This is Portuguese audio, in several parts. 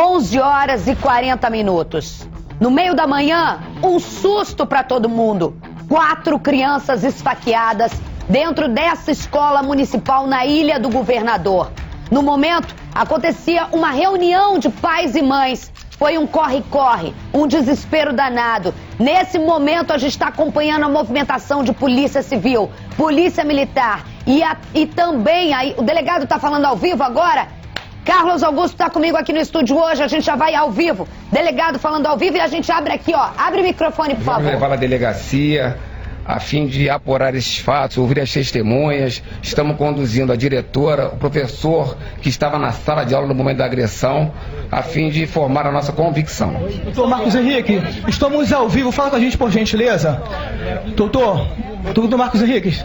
11 horas e 40 minutos. No meio da manhã, um susto para todo mundo. 4 crianças esfaqueadas dentro dessa escola municipal na Ilha do Governador. No momento, acontecia uma reunião de pais e mães. Foi um corre-corre, um desespero danado. Nesse momento, a gente está acompanhando a movimentação de polícia civil, polícia militar e também, aí, o delegado está falando ao vivo agora. Carlos Augusto está comigo aqui no estúdio hoje, a gente já vai ao vivo. Delegado falando ao vivo e a gente abre aqui, ó. Abre o microfone, por favor. Vamos levar na delegacia a fim de apurar esses fatos, ouvir as testemunhas. Estamos conduzindo a diretora, o professor que estava na sala de aula no momento da agressão, a fim de formar a nossa convicção. Doutor Marcos Henrique, estamos ao vivo, fala com a gente por gentileza. Doutor Marcos Henrique,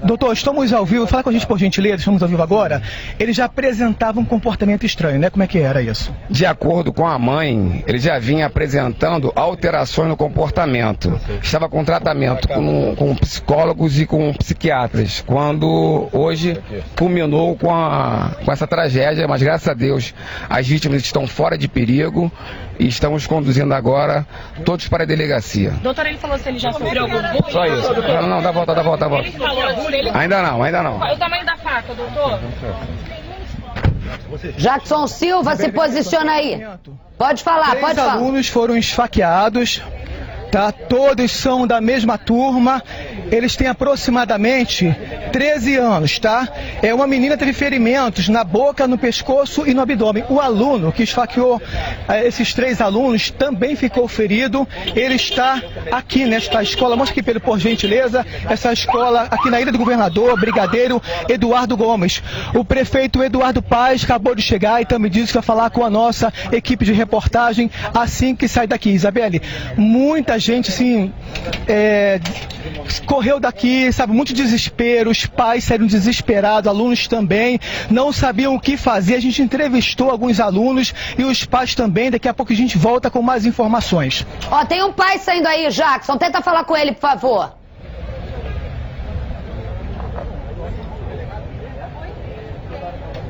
doutor, estamos ao vivo, fala com a gente por gentileza, estamos ao vivo agora. Ele já apresentava um comportamento estranho, né? Como é que era isso? De acordo com a mãe, ele já vinha apresentando alterações no comportamento. Estava com tratamento com psicólogos e com psiquiatras, quando hoje culminou com essa tragédia, mas graças a Deus as vítimas estão fora de perigo e estamos conduzindo agora todos para a delegacia. Doutor, ele falou se ele já sofreu algum bullying? Só isso. Não, dá volta. Ele falou bullying? Ainda não. Qual é o tamanho da faca, doutor? Jackson Silva, se posiciona aí. Pode falar, pode falar. 3 alunos foram esfaqueados, tá? Todos são da mesma turma, eles têm aproximadamente 13 anos, tá? Uma menina teve ferimentos na boca, no pescoço e no abdômen. O aluno que esfaqueou esses 3 alunos também ficou ferido. Ele está aqui nesta escola, mostra aqui por gentileza, essa escola aqui na Ilha do Governador, Brigadeiro Eduardo Gomes. O prefeito Eduardo Paes acabou de chegar e também disse que vai falar com a nossa equipe de reportagem assim que sai daqui. Isabelle, muita gente, assim, correu daqui, sabe, muito desespero, os pais saíram desesperados, alunos também, não sabiam o que fazer. A gente entrevistou alguns alunos e os pais também, daqui a pouco a gente volta com mais informações. Ó, tem um pai saindo aí, Jackson, tenta falar com ele, por favor.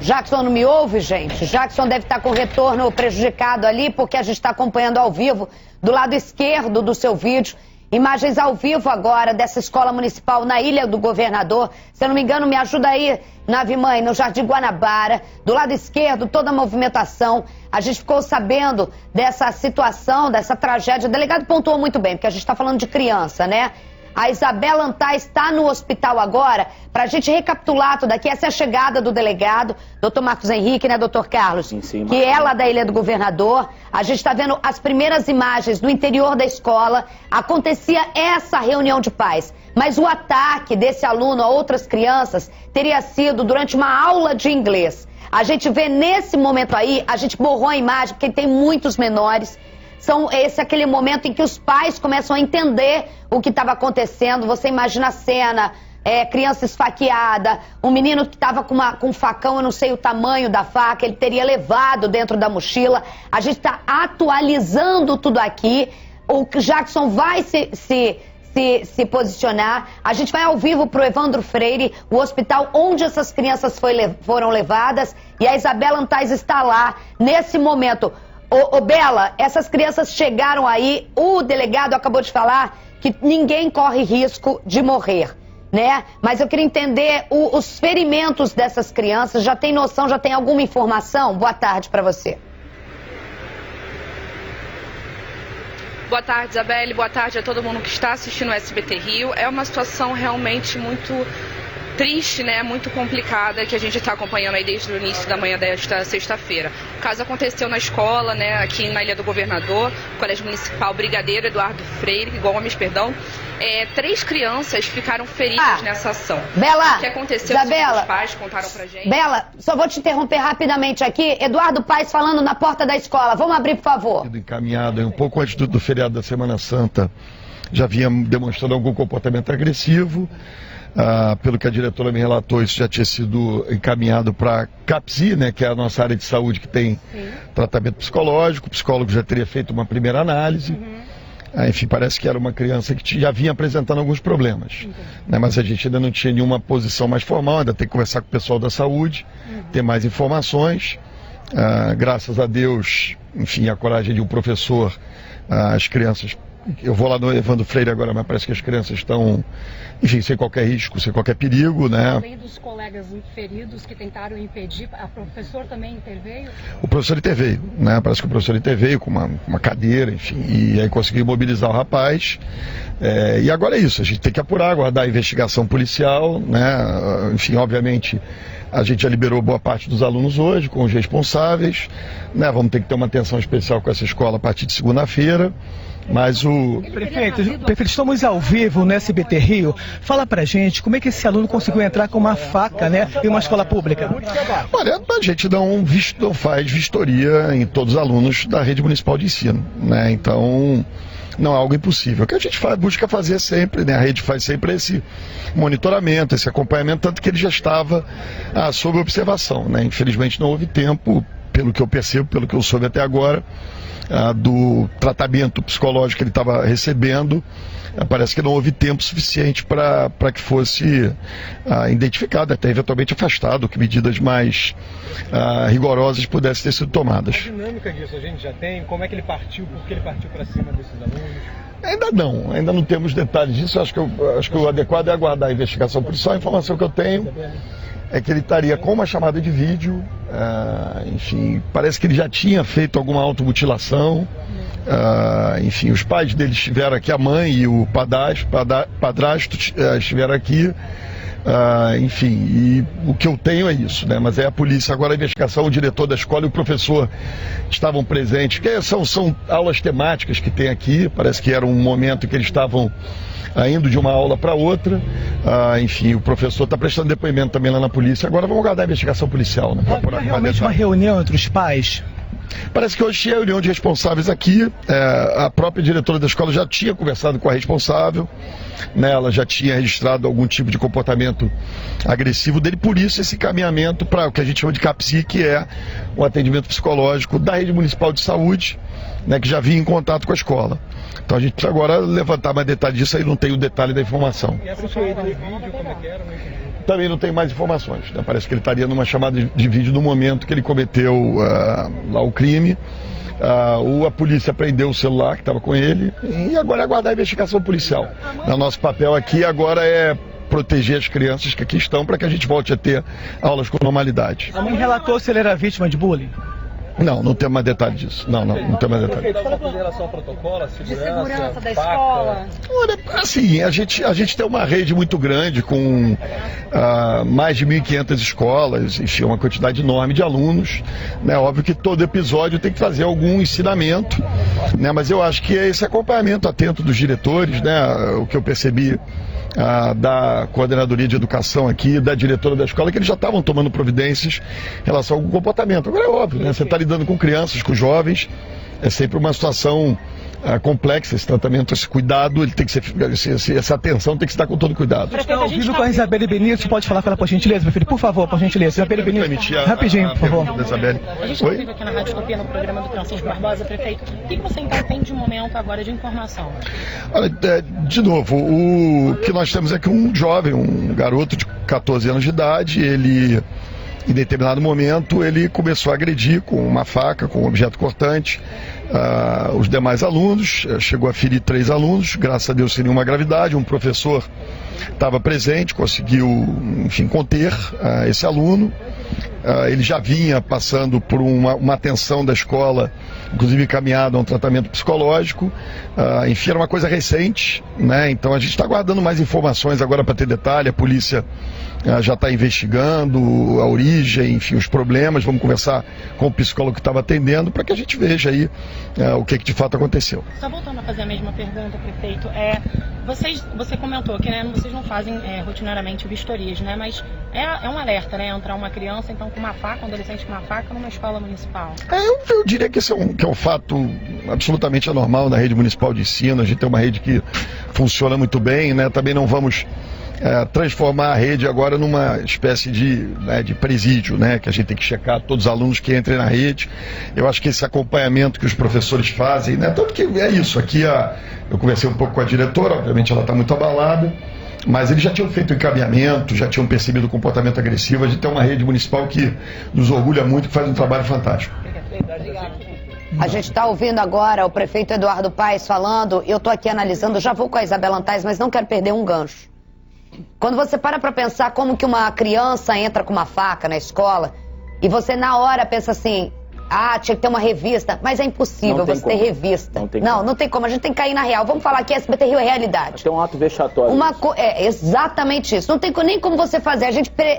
Jackson não me ouve, gente? Jackson deve estar com o retorno prejudicado ali, porque a gente está acompanhando ao vivo, do lado esquerdo do seu vídeo, imagens ao vivo agora dessa escola municipal na Ilha do Governador. Se eu não me engano, me ajuda aí, Nave-mãe, no Jardim Guanabara, do lado esquerdo, toda a movimentação. A gente ficou sabendo dessa situação, dessa tragédia. O delegado pontuou muito bem, porque a gente está falando de criança, né? A Isabela Antais está no hospital agora. Para a gente recapitular tudo aqui, essa é a chegada do delegado, doutor Marcos Henrique, né, doutor Carlos? Sim, que é lá da Ilha do Governador. A gente está vendo as primeiras imagens do interior da escola. Acontecia essa reunião de pais. Mas o ataque desse aluno a outras crianças teria sido durante uma aula de inglês. A gente vê nesse momento aí, a gente borrou a imagem, porque tem muitos menores. Esse é aquele momento em que os pais começam a entender o que estava acontecendo. Você imagina a cena, criança esfaqueada, um menino que estava com um facão, eu não sei o tamanho da faca, ele teria levado dentro da mochila. A gente está atualizando tudo aqui. O Jackson vai se posicionar. A gente vai ao vivo para o Evandro Freire, o hospital onde essas crianças foram levadas, e a Isabela Antais está lá nesse momento. Ô Bela, essas crianças chegaram aí, o delegado acabou de falar que ninguém corre risco de morrer, né? Mas eu queria entender os ferimentos dessas crianças, já tem noção, já tem alguma informação? Boa tarde para você. Boa tarde, Isabelle, boa tarde a todo mundo que está assistindo o SBT Rio. É uma situação realmente muito triste, né, muito complicada, que a gente está acompanhando aí desde o início da manhã desta sexta-feira. O caso aconteceu na escola, né, aqui na Ilha do Governador, Colégio Municipal Brigadeiro Eduardo Freire, Gomes, perdão. 3 crianças ficaram feridas nessa ação. Bela, o que aconteceu, Isabela, os pais contaram pra gente. Bela, só vou te interromper rapidamente aqui. Eduardo Paes falando na porta da escola. Vamos abrir, por favor. Encaminhado, um pouco antes do feriado da Semana Santa, já vinha demonstrando algum comportamento agressivo. Pelo que a diretora me relatou, isso já tinha sido encaminhado para CAPSI, né, que é a nossa área de saúde que tem tratamento psicológico. O psicólogo já teria feito uma primeira análise. Enfim, parece que era uma criança que já vinha apresentando alguns problemas, né, mas a gente ainda não tinha nenhuma posição mais formal, ainda tem que conversar com o pessoal da saúde, ter mais informações. Graças a Deus, enfim, a coragem de um professor, as crianças... Eu vou lá no Evandro Freire agora, mas parece que as crianças estão, enfim, sem qualquer risco, sem qualquer perigo, né? Além dos colegas feridos que tentaram impedir, a professora também interveio? O professor interveio, né? Parece que o professor interveio com uma cadeira, enfim, e aí conseguiu mobilizar o rapaz. E agora é isso, a gente tem que apurar, aguardar a investigação policial, né? Enfim, obviamente, a gente já liberou boa parte dos alunos hoje, com os responsáveis, né? Vamos ter que ter uma atenção especial com essa escola a partir de segunda-feira. Mas Prefeito, estamos ao vivo no SBT Rio. Fala pra gente como é que esse aluno conseguiu entrar com uma faca, né, em uma escola pública. Olha, a gente não faz vistoria em todos os alunos da rede municipal de ensino, né? Então não é algo impossível. O que a gente busca fazer sempre, né? A rede faz sempre esse monitoramento, esse acompanhamento, tanto que ele já estava sob observação, né? Infelizmente não houve tempo, pelo que eu percebo, pelo que eu soube até agora, do tratamento psicológico que ele estava recebendo. Parece que não houve tempo suficiente para que fosse identificado, até eventualmente afastado, que medidas mais rigorosas pudessem ter sido tomadas. A dinâmica disso a gente já tem? Como é que ele partiu? Por que ele partiu para cima desses alunos? Ainda não temos detalhes disso. Acho que o adequado é aguardar a investigação policial. A informação que eu tenho é que ele estaria com uma chamada de vídeo, enfim, parece que ele já tinha feito alguma automutilação, enfim, os pais dele estiveram aqui, a mãe e o padrasto estiveram aqui, enfim, e o que eu tenho é isso, né? Mas é a polícia, agora a investigação, o diretor da escola e o professor estavam presentes, porque são aulas temáticas que tem aqui, parece que era um momento em que eles estavam indo de uma aula para outra, enfim, o professor está prestando depoimento também lá na polícia. Agora vamos aguardar a investigação policial, né? Havia realmente uma reunião entre os pais? Parece que hoje tinha reunião de responsáveis aqui, a própria diretora da escola já tinha conversado com a responsável, né? Ela já tinha registrado algum tipo de comportamento agressivo dele, por isso esse encaminhamento para o que a gente chama de CAPSI, que é um atendimento psicológico da rede municipal de saúde, né, que já vinha em contato com a escola. Então a gente precisa agora levantar mais detalhes disso, aí não tem o detalhe da informação. E essa chamada de vídeo, como é que era? Também não tem mais informações, né? Parece que ele estaria numa chamada de vídeo no momento que ele cometeu lá o crime. A polícia prendeu o celular que estava com ele e agora é aguardar a investigação policial. O nosso papel aqui agora é proteger as crianças que aqui estão para que a gente volte a ter aulas com normalidade. A mãe relatou se ele era vítima de bullying? Não tem mais detalhe disso. Não tem mais detalhe. Em relação ao protocolo, segurança da escola? Olha, assim, a gente tem uma rede muito grande com mais de 1.500 escolas, enfim, uma quantidade enorme de alunos, né? Óbvio que todo episódio tem que trazer algum ensinamento, né? Mas eu acho que é esse acompanhamento atento dos diretores, né? O que eu percebi da coordenadoria de educação aqui, da diretora da escola, que eles já estavam tomando providências em relação ao comportamento. Agora é óbvio, né? Você está lidando com crianças, com jovens, é sempre uma situação complexa, esse tratamento, esse cuidado, ele tem que ser, essa atenção tem que se dar com todo cuidado. Está ao vivo com a Isabelle Benito, pode falar com ela por gentileza, meu filho? Por favor, por gentileza. Isabelle Benito, rapidinho, por favor. A gente está vivo aqui na Rádio Utopia, no programa do Francisco Barbosa, prefeito. O que você então tem de momento agora de informação? Olha, de novo, o que nós temos é que um jovem, um garoto de 14 anos de idade, ele, em determinado momento, ele começou a agredir com uma faca, com um objeto cortante, os demais alunos, chegou a ferir 3 alunos, graças a Deus sem nenhuma gravidade. Um professor estava presente, conseguiu, enfim, conter esse aluno. Ele já vinha passando por uma atenção da escola, inclusive encaminhado a um tratamento psicológico. Enfim, era uma coisa recente, né? Então a gente está aguardando mais informações agora para ter detalhe. A polícia já está investigando a origem, enfim, os problemas. Vamos conversar com o psicólogo que estava atendendo para que a gente veja aí o que de fato aconteceu. Só voltando a fazer a mesma pergunta, prefeito, você comentou que, né, vocês não fazem rotineiramente vistorias, né, mas é um alerta, né, entrar uma criança então com uma faca, um adolescente com uma faca numa escola municipal. Eu diria que esse é um fato absolutamente anormal na rede municipal de ensino. A gente tem uma rede que funciona muito bem, né? Também não vamos transformar a rede agora numa espécie de presídio, né? Que a gente tem que checar todos os alunos que entrem na rede. Eu acho que esse acompanhamento que os professores fazem, né? Tanto que é isso, aqui eu conversei um pouco com a diretora, obviamente ela está muito abalada, Mas eles já tinham feito encaminhamento, já tinham percebido o comportamento agressivo. A gente tem uma rede municipal que nos orgulha muito, que faz um trabalho fantástico. A gente está ouvindo agora o prefeito Eduardo Paes falando, eu estou aqui analisando, já vou com a Isabela Antais, mas não quero perder um gancho. Quando você para pensar como que uma criança entra com uma faca na escola, e você na hora pensa assim, tinha que ter uma revista, mas é impossível você ter revista. Não tem como, a gente tem que cair na real. Vamos falar que SBT Rio é realidade. Tem um ato vexatório. Exatamente isso. Não tem nem como você fazer.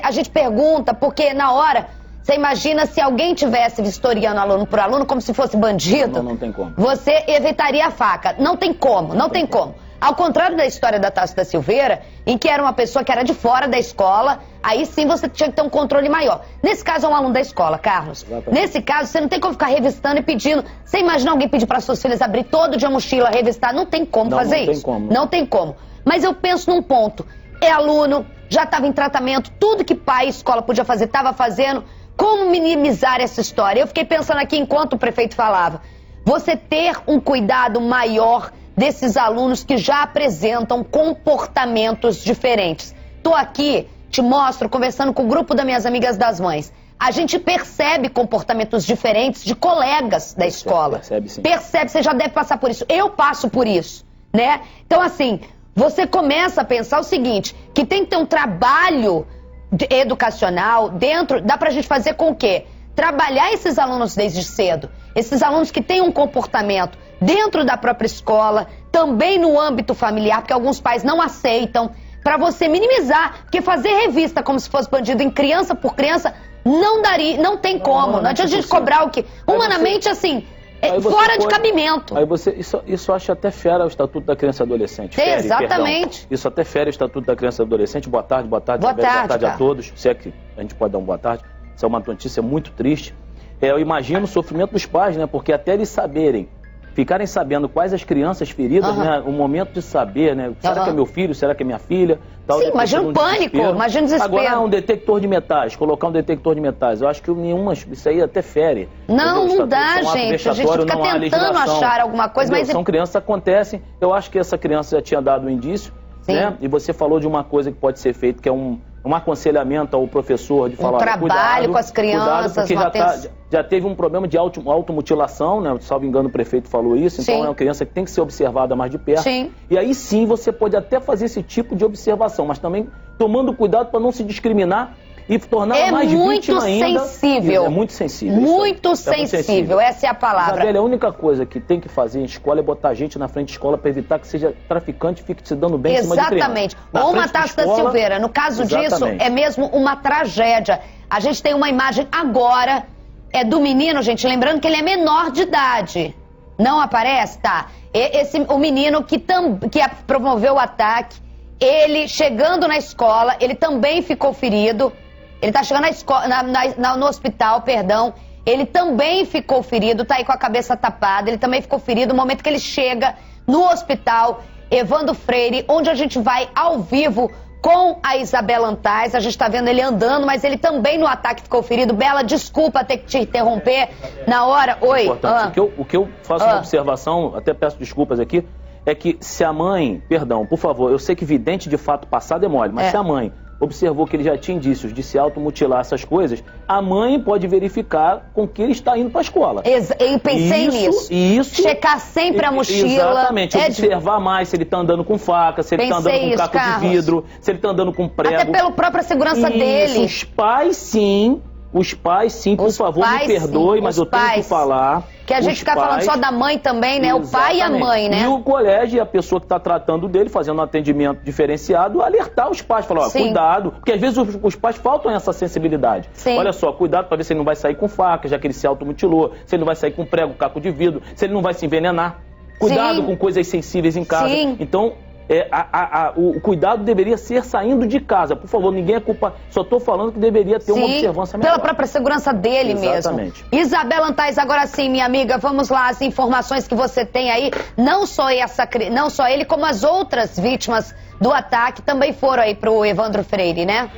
A gente pergunta, porque na hora, você imagina se alguém tivesse vistoriando aluno por aluno como se fosse bandido. Não tem como. Você evitaria a faca. Não tem como, não tem como. Ao contrário da história da Tasso da Silveira, em que era uma pessoa que era de fora da escola, aí sim você tinha que ter um controle maior. Nesse caso é um aluno da escola, Carlos. Exatamente. Nesse caso, você não tem como ficar revistando e pedindo. Você imagina alguém pedir para suas filhas abrir todo dia a mochila, revistar? Não tem como fazer isso. Não tem como. Mas eu penso num ponto. É aluno, já estava em tratamento, tudo que pai e escola podia fazer, estava fazendo. Como minimizar essa história? Eu fiquei pensando aqui enquanto o prefeito falava. Você ter um cuidado maior desses alunos que já apresentam comportamentos diferentes. Estou aqui, te mostro, conversando com o grupo das minhas amigas das mães. A gente percebe comportamentos diferentes de colegas da escola. Percebe, sim. Percebe, você já deve passar por isso. Eu passo por isso, né? Então, assim, você começa a pensar o seguinte, que tem que ter um trabalho educacional dentro, dá pra gente fazer com o quê? Trabalhar esses alunos desde cedo. Esses alunos que têm um comportamento dentro da própria escola, também no âmbito familiar, porque alguns pais não aceitam, para você minimizar, porque fazer revista como se fosse bandido em criança por criança, não daria, não tem como, não adianta a gente cobrar o que, humanamente assim, fora de cabimento. Aí você, isso acha até fera o Estatuto da Criança e Adolescente. Fere, exatamente. Perdão. Isso até fere o Estatuto da Criança e Adolescente. Boa tarde boa tarde a todos, se é que a gente pode dar uma boa tarde, isso é uma notícia muito triste. Eu imagino o sofrimento dos pais, né, porque até eles ficarem sabendo quais as crianças feridas, né? O momento de saber, né? Será que é meu filho? Será que é minha filha? Tal, sim, imagina um pânico, imagina um desespero. Agora, um detector de metais, colocar um detector de metais, eu acho que isso aí até fere. Não dá, gente. A gente fica tentando achar alguma coisa, mas... São crianças que acontecem. Eu acho que essa criança já tinha dado um indício, né? E você falou de uma coisa que pode ser feita, que é um aconselhamento ao professor de falar, trabalho com as crianças, porque já teve um problema de automutilação, né? Salvo engano, o prefeito falou isso, então é uma criança que tem que ser observada mais de perto. Sim. E aí sim você pode até fazer esse tipo de observação, mas também tomando cuidado para não se discriminar e tornar mais vítima ainda. Sensível. É muito sensível. Muito sensível, essa é a palavra. Isabela, a única coisa que tem que fazer em escola é botar gente na frente de escola para evitar que seja traficante e fique se dando bem em cima de criança. Exatamente. Ou uma Tasso da Silveira. No caso disso, é mesmo uma tragédia. A gente tem uma imagem agora, do menino, gente, lembrando que ele é menor de idade. Não aparece? Tá. O menino que promoveu o ataque, ele chegando na escola, ele também ficou ferido. Ele tá chegando no hospital, perdão. Ele também ficou ferido, tá aí com a cabeça tapada. Ele também ficou ferido no momento que ele chega no hospital Evandro Freire, onde a gente vai ao vivo com a Isabela Antais. A gente tá vendo ele andando, mas ele também no ataque ficou ferido. Bela, desculpa ter que te interromper na hora. Oi. O que eu faço uma observação, até peço desculpas aqui, é que se a mãe, perdão, por favor, eu sei que vidente de fato passado é mole, mas se a mãe observou que ele já tinha indícios de se automutilar essas coisas, a mãe pode verificar com que ele está indo para a escola. Eu pensei nisso. Isso. Checar sempre a mochila. Exatamente. Observar mais se ele está andando com faca, se ele está andando com caco de vidro, se ele está andando com prego. Até pela própria segurança dele. Os pais, sim, por favor, me perdoe, mas eu tenho que falar. Que a gente fica falando só da mãe também, né? Exatamente. O pai e a mãe, né? E o colégio e a pessoa que está tratando dele, fazendo um atendimento diferenciado, alertar os pais, falar, cuidado, porque às vezes os pais faltam essa sensibilidade. Sim. Olha só, cuidado para ver se ele não vai sair com faca, já que ele se automutilou, se ele não vai sair com prego, caco de vidro, se ele não vai se envenenar. Cuidado com coisas sensíveis em casa. Então, o cuidado deveria ser saindo de casa. Por favor, ninguém é culpa. Só estou falando que deveria ter uma observância melhor. Pela própria segurança dele mesmo. Isabela Antais, agora sim, minha amiga, vamos lá, as informações que você tem aí. Não só ele, como as outras vítimas do ataque também foram aí pro Evandro Freire, né?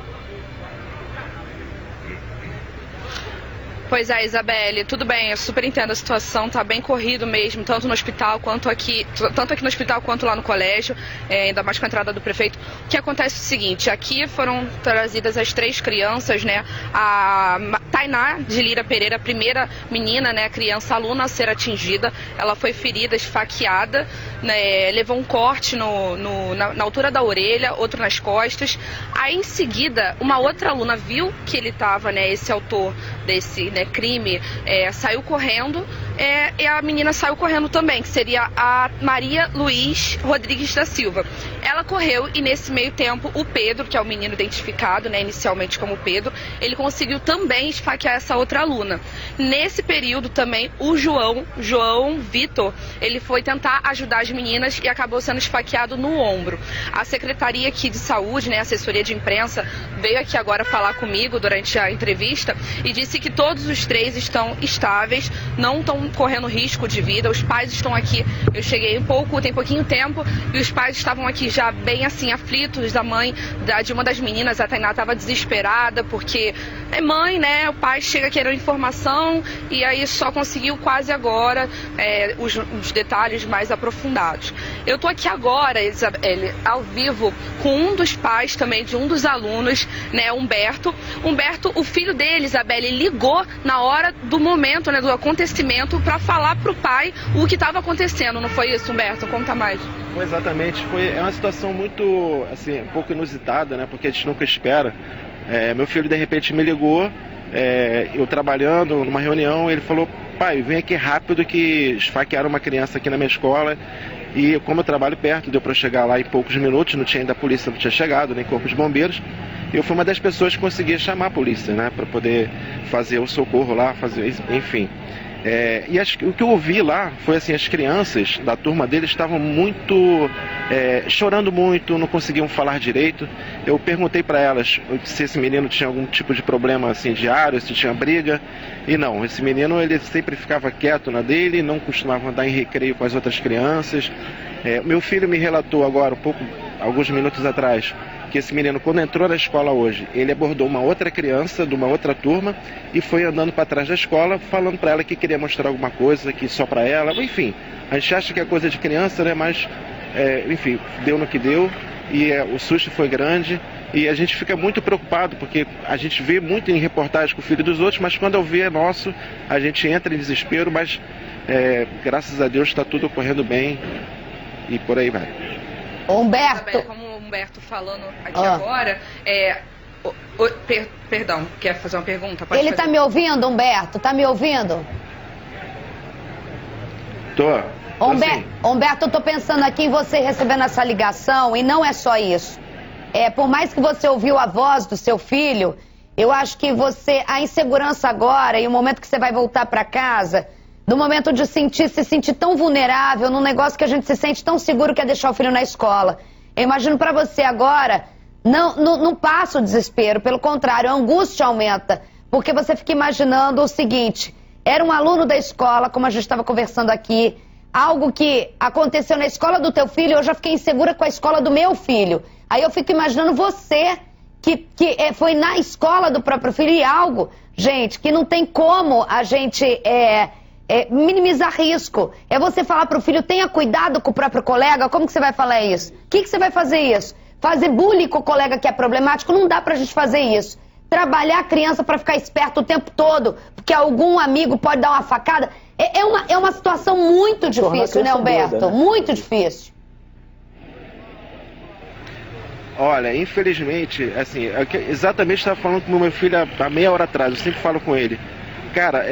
Pois é, Isabelle, tudo bem, eu super entendo a situação, tá bem corrido mesmo, tanto no hospital quanto aqui no hospital quanto lá no colégio, ainda mais com a entrada do prefeito. O que acontece é o seguinte, aqui foram trazidas as 3 crianças, né, a Tainá de Lira Pereira, a primeira menina, né, criança aluna a ser atingida, ela foi ferida, esfaqueada, né, levou um corte na altura da orelha, outro nas costas. Aí em seguida, uma outra aluna viu que ele estava, né, esse autor desse, né, crime, saiu correndo, e a menina saiu correndo também, que seria a Maria Luiz Rodrigues da Silva. Ela correu e nesse meio tempo o Pedro, que é o menino identificado, né, inicialmente como Pedro, ele conseguiu também esfaquear essa outra aluna. Nesse período também o João Vitor, ele foi tentar ajudar as meninas e acabou sendo esfaqueado no ombro. A Secretaria aqui de Saúde, né, a assessoria de imprensa, veio aqui agora falar comigo durante a entrevista e disse que todos os 3 estão estáveis, não estão correndo risco de vida. Os pais estão aqui, eu cheguei tem pouquinho tempo, e os pais estavam aqui já bem assim aflitos. A mãe de uma das meninas, a Tainá, estava desesperada porque é mãe, né, o pai chega querendo informação e aí só conseguiu quase agora os detalhes mais aprofundados. Eu tô aqui agora, Isabelle, ao vivo com um dos pais também de um dos alunos, né, Humberto, o filho dele, Isabelle, ligou na hora do momento, né, do acontecimento, para falar pro pai o que estava acontecendo. Não foi isso, Humberto? Conta mais. Foi exatamente. É uma situação muito, assim, um pouco inusitada, né, porque a gente nunca espera. Meu filho, de repente, me ligou, eu trabalhando numa reunião, ele falou: pai, vem aqui rápido que esfaquearam uma criança aqui na minha escola. E como eu trabalho perto, deu para chegar lá em poucos minutos, não tinha ainda a polícia, não tinha chegado, nem corpo de bombeiros. Eu fui uma das pessoas que conseguia chamar a polícia, né, para poder fazer o socorro lá, enfim. E o que eu ouvi lá foi assim, as crianças da turma dele estavam muito, chorando muito, não conseguiam falar direito. Eu perguntei para elas se esse menino tinha algum tipo de problema assim, diário, se tinha briga, e não, esse menino ele sempre ficava quieto na dele, não costumava andar em recreio com as outras crianças. Meu filho me relatou agora, alguns minutos atrás, que esse menino, quando entrou na escola hoje, ele abordou uma outra criança de uma outra turma e foi andando para trás da escola, falando para ela que queria mostrar alguma coisa, que só para ela, enfim. A gente acha que é coisa de criança, né? Mas, enfim, deu no que deu e o susto foi grande e a gente fica muito preocupado, porque a gente vê muito em reportagem com o filho dos outros, mas quando eu ver nosso, a gente entra em desespero, mas graças a Deus está tudo ocorrendo bem e por aí vai. Humberto. Como o Humberto falando aqui agora, perdão, quer fazer uma pergunta? Pode Ele fazer. tá me ouvindo, Humberto? Tá me ouvindo? Tô. Humberto, eu tô pensando aqui em você recebendo essa ligação, e não é só isso. Por mais que você ouviu a voz do seu filho, eu acho que a insegurança agora e o momento que você vai voltar para casa, no momento de se sentir tão vulnerável, num negócio que a gente se sente tão seguro que é deixar o filho na escola. Eu imagino para você agora, não passa o desespero, pelo contrário, a angústia aumenta, porque você fica imaginando o seguinte: era um aluno da escola, como a gente estava conversando aqui, algo que aconteceu na escola do teu filho, eu já fiquei insegura com a escola do meu filho. Aí eu fico imaginando você, que foi na escola do próprio filho, e algo, gente, que não tem como a gente minimizar risco. É você falar pro filho: tenha cuidado com o próprio colega. Como que você vai falar isso? O que você vai fazer isso? Fazer bullying com o colega que é problemático? Não dá pra gente fazer isso. Trabalhar a criança pra ficar esperto o tempo todo, porque algum amigo pode dar uma facada. É uma situação muito difícil, né, Humberto? Doida, né? Muito difícil. Olha, infelizmente, assim, exatamente estava falando com o meu filho há meia hora atrás, eu sempre falo com ele. Cara,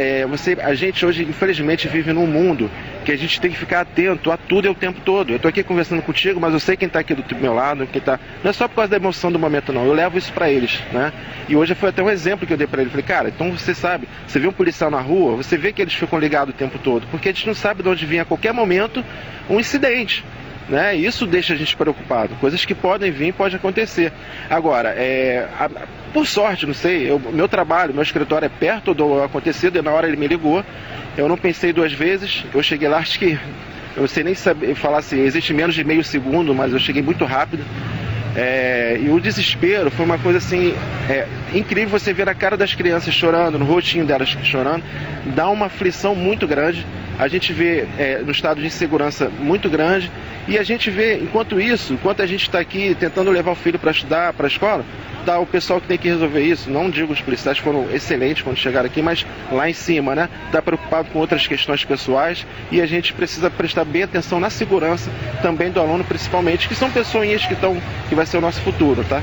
a gente hoje, infelizmente, vive num mundo que a gente tem que ficar atento a tudo e o tempo todo. Eu tô aqui conversando contigo, mas eu sei quem tá aqui do meu lado, não é só por causa da emoção do momento, não. Eu levo isso pra eles, né? E hoje foi até um exemplo que eu dei pra ele. Falei: cara, então você sabe, você vê um policial na rua, você vê que eles ficam ligados o tempo todo, porque a gente não sabe de onde vem a qualquer momento um incidente, né? Isso deixa a gente preocupado. Coisas que podem vir, pode acontecer. Agora, por sorte, não sei, meu trabalho, meu escritório é perto do acontecido, e na hora ele me ligou, eu não pensei 2 vezes, eu cheguei lá, acho que, eu não sei nem falar se existe menos de meio segundo, mas eu cheguei muito rápido. E o desespero foi uma coisa assim, incrível você ver a cara das crianças chorando, no rostinho delas chorando, dá uma aflição muito grande. A gente vê no estado de insegurança muito grande e a gente vê, enquanto a gente está aqui tentando levar o filho para estudar, para a escola, tá o pessoal que tem que resolver isso. Não digo os policiais foram excelentes quando chegaram aqui, mas lá em cima, né, está preocupado com outras questões pessoais e a gente precisa prestar bem atenção na segurança também do aluno, principalmente, que são pessoinhas que vai ser o nosso futuro, tá?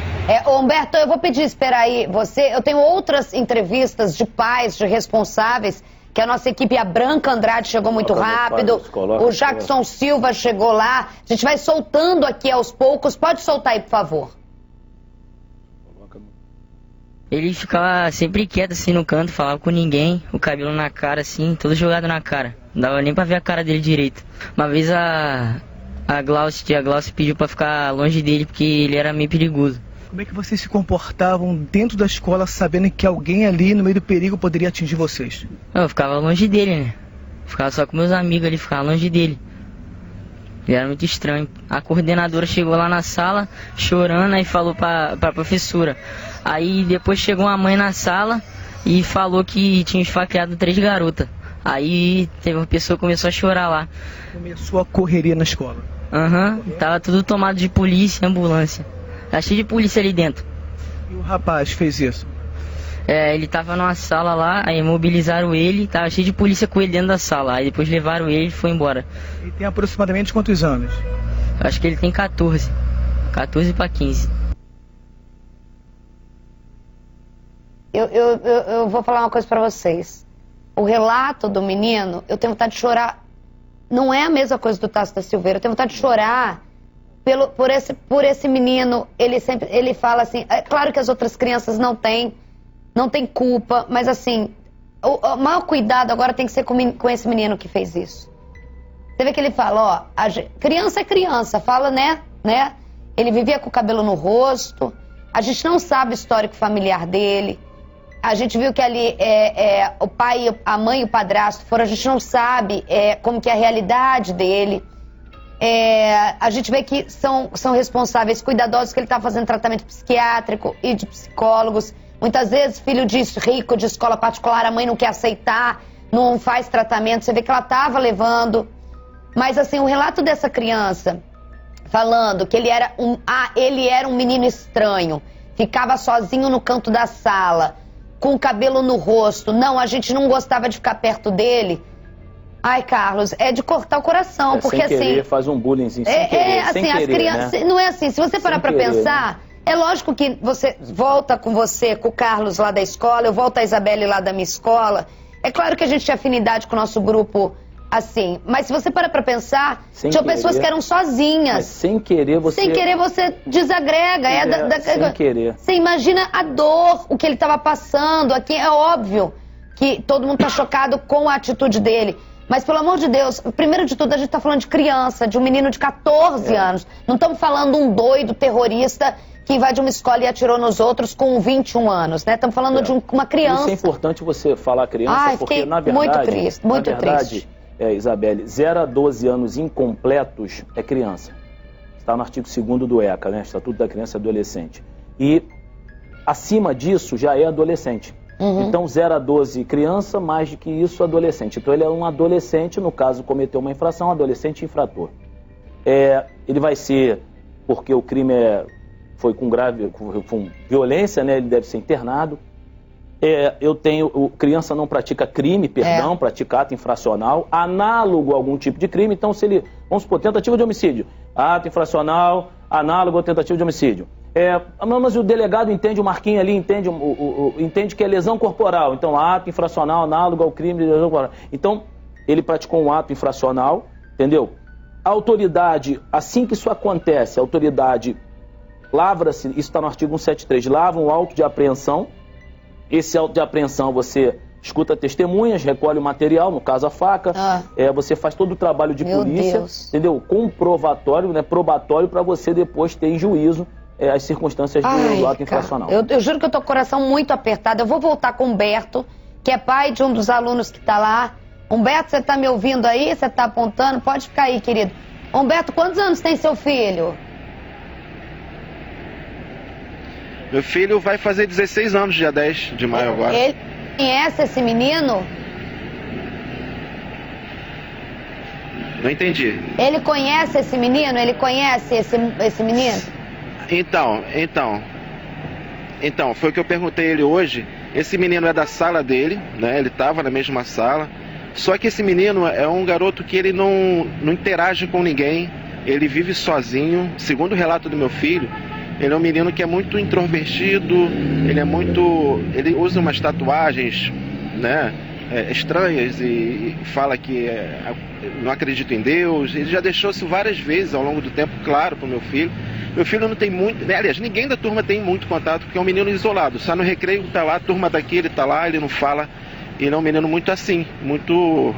Humberto, eu vou pedir, espera aí, eu tenho outras entrevistas de pais, de responsáveis, que a nossa equipe, a Branca Andrade, chegou muito rápido, o Jackson Silva chegou lá, a gente vai soltando aqui aos poucos, pode soltar aí, por favor. Ele ficava sempre quieto assim no canto, falava com ninguém, o cabelo na cara assim, todo jogado na cara, não dava nem pra ver a cara dele direito. Uma vez a Glaucia pediu pra ficar longe dele porque ele era meio perigoso. Como é que vocês se comportavam dentro da escola sabendo que alguém ali no meio do perigo poderia atingir vocês? Eu ficava longe dele, né? Ficava só com meus amigos ali, ficava longe dele. Ele era muito estranho. A coordenadora chegou lá na sala chorando e falou pra professora. Aí depois chegou uma mãe na sala e falou que tinha esfaqueado 3 garotas. Aí teve uma pessoa que começou a chorar lá. Começou a correria na escola? Tava tudo tomado de polícia e ambulância. Tá cheio de polícia ali dentro. E o rapaz fez isso? Ele tava numa sala lá, aí mobilizaram ele, tava cheio de polícia com ele dentro da sala. Aí depois levaram ele e foi embora. Ele tem aproximadamente quantos anos? Acho que ele tem 14 para 15. Eu vou falar uma coisa pra vocês. O relato do menino, eu tenho vontade de chorar. Não é a mesma coisa do Tasso da Silveira. Eu tenho vontade de chorar por esse menino. Ele fala assim, é claro que as outras crianças não têm culpa, mas assim, o maior cuidado agora tem que ser com esse menino que fez isso. Você vê que ele fala, criança é criança, fala, né? Ele vivia com o cabelo no rosto, a gente não sabe o histórico familiar dele, a gente viu que ali o pai, a mãe e o padrasto foram, a gente não sabe como que é a realidade dele. A gente vê que são responsáveis, cuidadosos, que ele está fazendo tratamento psiquiátrico e de psicólogos. Muitas vezes, filho rico de escola particular, a mãe não quer aceitar, não faz tratamento. Você vê que ela estava levando. Mas, assim, o relato dessa criança, falando que ele era um menino estranho, ficava sozinho no canto da sala, com o cabelo no rosto. Não, a gente não gostava de ficar perto dele. Ai, Carlos, é de cortar o coração, porque sem querer, assim... faz um bullying sem querer, assim, sem as querer, crianças... né? Não é assim, se você parar pra pensar... Né? É lógico que você volta com o Carlos lá da escola, eu volto a Isabelle lá da minha escola. É claro que a gente tinha afinidade com o nosso grupo, assim. Mas se você parar pra pensar, tinham pessoas que eram sozinhas. Mas sem querer você desagrega. Sem querer. Você imagina a dor, o que ele estava passando. Aqui é óbvio que todo mundo tá chocado com a atitude dele. Mas, pelo amor de Deus, primeiro de tudo, a gente tá falando de criança, de um menino de 14 anos. Não estamos falando um doido terrorista que invadiu uma escola e atirou nos outros com 21 anos, né? Estamos falando de uma criança. Isso é importante você falar criança, porque na verdade... Muito triste. Isabelle, 0 a 12 anos incompletos é criança. Está no artigo 2º do ECA, né? Estatuto da Criança e Adolescente. E acima disso já é adolescente. Então 0 a 12 criança, mais do que isso adolescente. Então ele é um adolescente, no caso cometeu uma infração, adolescente infrator. Ele vai ser, porque o crime foi com violência, né? Ele deve ser internado. Criança não pratica crime, pratica ato infracional, análogo a algum tipo de crime. Então, se ele, vamos supor, tentativa de homicídio, ato infracional, análogo a tentativa de homicídio. Mas o delegado entende, o Marquinhos ali entende que é lesão corporal. Então, ato infracional, análogo ao crime de lesão corporal. Então, ele praticou um ato infracional, entendeu? A autoridade, assim que isso acontece, a autoridade lavra-se, isso está no artigo 173, lavra um auto de apreensão. Esse auto de apreensão você escuta testemunhas, recolhe o material, no caso a faca, você faz todo o trabalho de polícia, entendeu? Comprovatório, né, probatório, para você depois ter em juízo as circunstâncias do ato infracional. Eu juro que eu tô com o coração muito apertado. Eu vou voltar com o Humberto, que é pai de um dos alunos que tá lá. Humberto, você tá me ouvindo aí? Você tá apontando? Pode ficar aí, querido. Humberto, quantos anos tem seu filho? Meu filho vai fazer 16 anos, dia 10 de maio agora. Ele conhece esse menino? Não entendi. Ele conhece esse menino? Ele conhece esse menino? Então, foi o que eu perguntei a ele hoje. Esse menino é da sala dele, né? Ele estava na mesma sala. Só que esse menino é um garoto que ele não interage com ninguém. Ele vive sozinho. Segundo o relato do meu filho, ele é um menino que é muito introvertido. Ele usa umas tatuagens, né? Estranhas e fala que não acredita em Deus. Ele já deixou isso várias vezes ao longo do tempo claro para o meu filho. Meu filho não tem muito, aliás, ninguém da turma tem muito contato, porque é um menino isolado. Só no recreio tá lá, a turma daqui, ele tá lá, ele não fala. Ele é um menino muito assim, muito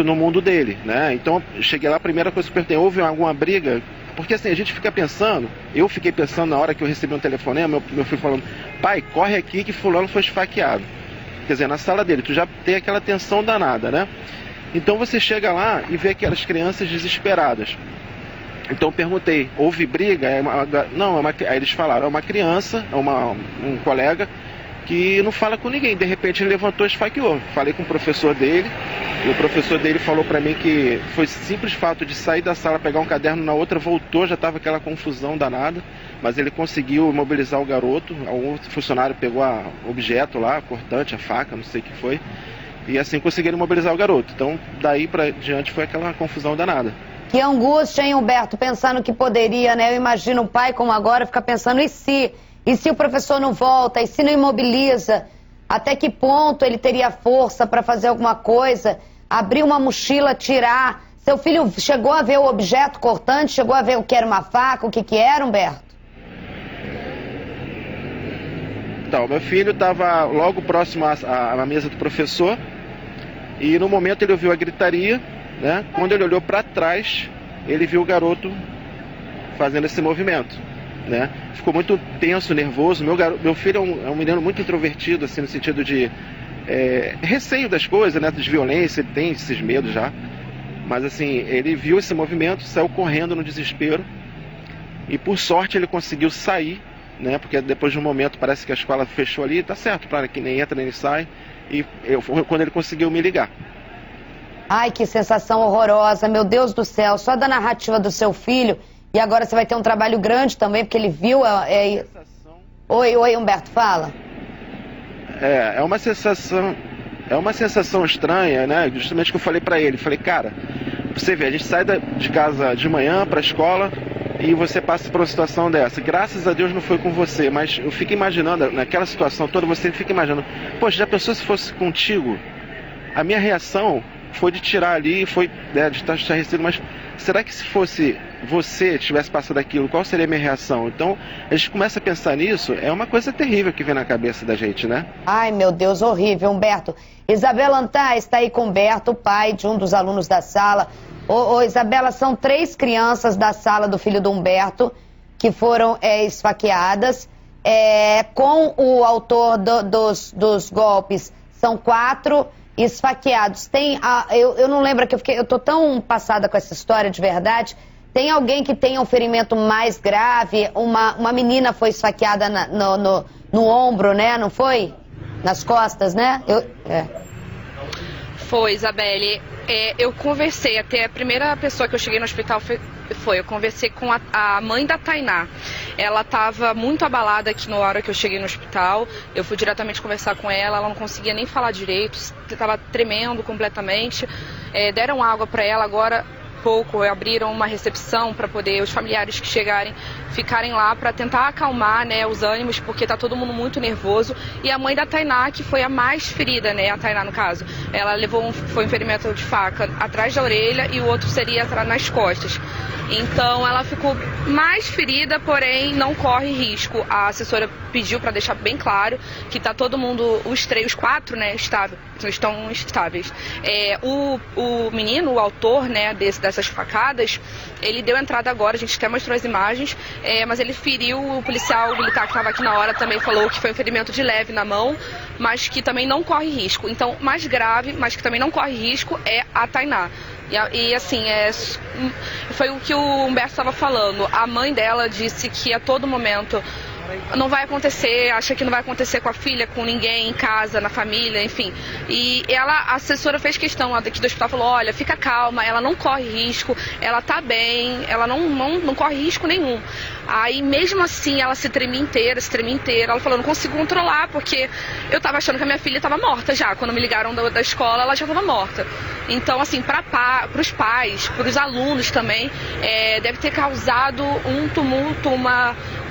no mundo dele, né? Então, cheguei lá, a primeira coisa que eu perguntei, houve alguma briga? Porque assim, a gente fica pensando, eu fiquei pensando na hora que eu recebi um telefonema, meu filho falando, pai, corre aqui que fulano foi esfaqueado. Quer dizer, na sala dele, tu já tem aquela tensão danada, né? Então você chega lá e vê aquelas crianças desesperadas. Então eu perguntei, houve briga? Aí eles falaram, é uma criança, um colega que não fala com ninguém. De repente ele levantou e esfaqueou. Falei com o professor dele, e o professor dele falou para mim que foi simples fato de sair da sala, pegar um caderno na outra, voltou, já estava aquela confusão danada, mas ele conseguiu imobilizar o garoto. Algum funcionário pegou o objeto lá, cortante, a faca, não sei o que foi, e assim conseguiram imobilizar o garoto. Então daí para diante foi aquela confusão danada. Que angústia, hein, Humberto, pensando que poderia, né? Eu imagino o pai como agora ficar pensando, e se o professor não volta, e se não imobiliza? Até que ponto ele teria força para fazer alguma coisa? Abrir uma mochila, tirar? Seu filho chegou a ver o objeto cortante? Chegou a ver o que era uma faca, o que era, Humberto? Então, meu filho estava logo próximo à mesa do professor, e no momento ele ouviu a gritaria, né? Quando ele olhou para trás, ele viu o garoto fazendo esse movimento, né? Ficou muito tenso, nervoso. Meu filho é um menino muito introvertido, assim, no sentido de receio das coisas, né? De violência, ele tem esses medos já. Mas assim, ele viu esse movimento, saiu correndo no desespero, e por sorte ele conseguiu sair, né? Porque depois de um momento parece que a escola fechou ali, tá certo, para que nem entra nem sai, e quando ele conseguiu me ligar. Ai, que sensação horrorosa, meu Deus do céu, só da narrativa do seu filho, e agora você vai ter um trabalho grande também, porque ele viu... Oi, Humberto, fala. É uma sensação estranha, né? Justamente o que eu falei pra ele, falei, cara, você vê, a gente sai de casa de manhã pra escola e você passa por uma situação dessa. Graças a Deus não foi com você, mas eu fico imaginando, naquela situação toda, você fica imaginando, poxa, já pensou se fosse contigo? A minha reação foi de tirar ali, foi de estar estarrecido, mas será que se fosse você tivesse passado aquilo, qual seria a minha reação? Então, a gente começa a pensar nisso, é uma coisa terrível que vem na cabeça da gente, né? Ai, meu Deus, horrível, Humberto. Isabela Antá está aí com o Humberto, pai de um dos alunos da sala. Isabela, são 3 crianças da sala do filho do Humberto que foram esfaqueadas. Com o autor dos golpes, são 4 esfaqueados. Eu não lembro, eu tô tão passada com essa história de verdade. Tem alguém que tenha um ferimento mais grave? Uma menina foi esfaqueada no ombro, né? Não foi? Nas costas, né? Foi, Isabelle. Eu conversei, até a primeira pessoa que eu cheguei no hospital eu conversei com a mãe da Tainá. Ela estava muito abalada aqui na hora que eu cheguei no hospital. Eu fui diretamente conversar com ela não conseguia nem falar direito, estava tremendo completamente. Deram água para ela agora. Abriram uma recepção para poder os familiares que chegarem ficarem lá para tentar acalmar, né, os ânimos, porque tá todo mundo muito nervoso. E a mãe da Tainá, que foi a mais ferida, né, a Tainá no caso, ela foi um ferimento de faca atrás da orelha e o outro seria nas costas. Então ela ficou mais ferida, porém não corre risco. A assessora pediu para deixar bem claro que tá todo mundo, os 4, né, estão estáveis. O menino, o autor, né, dessas facadas, ele deu entrada agora, a gente até mostrou as imagens, mas ele feriu o policial militar que estava aqui na hora, também falou que foi um ferimento de leve na mão, mas que também não corre risco. Então, mais grave, mas que também não corre risco, é a Tainá. E assim, foi o que o Humberto estava falando. A mãe dela disse que a todo momento Não vai acontecer, acha que não vai acontecer com a filha, com ninguém em casa, na família, enfim. E a assessora fez questão aqui do hospital, falou, olha, fica calma, ela não corre risco, ela tá bem, ela não corre risco nenhum. Aí mesmo assim ela se tremia inteira, ela falou, não consigo controlar, porque eu tava achando que a minha filha tava morta já, quando me ligaram da escola ela já tava morta. Então assim, para os pais, para os alunos também, deve ter causado um tumulto,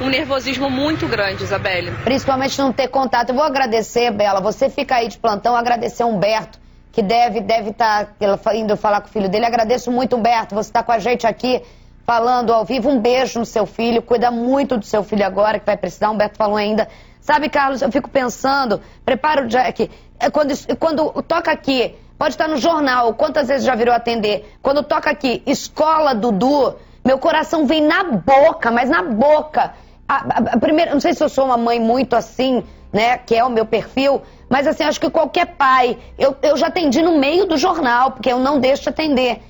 um nervosismo muito grande, Isabelle. Principalmente não ter contato. Eu vou agradecer, Bela, você fica aí de plantão, agradecer o Humberto, que deve estar indo falar com o filho dele. Agradeço muito, Humberto, você está com a gente aqui, falando ao vivo. Um beijo no seu filho, cuida muito do seu filho agora, que vai precisar. Humberto falou ainda. Sabe, Carlos, eu fico pensando, prepara o Jack, quando toca aqui, pode estar no jornal, quantas vezes já virou atender, quando toca aqui, Escola Dudu, meu coração vem na boca, mas na boca. A primeira, não sei se eu sou uma mãe muito assim, né, que é o meu perfil, mas assim, acho que qualquer pai, eu já atendi no meio do jornal, porque eu não deixo de atender.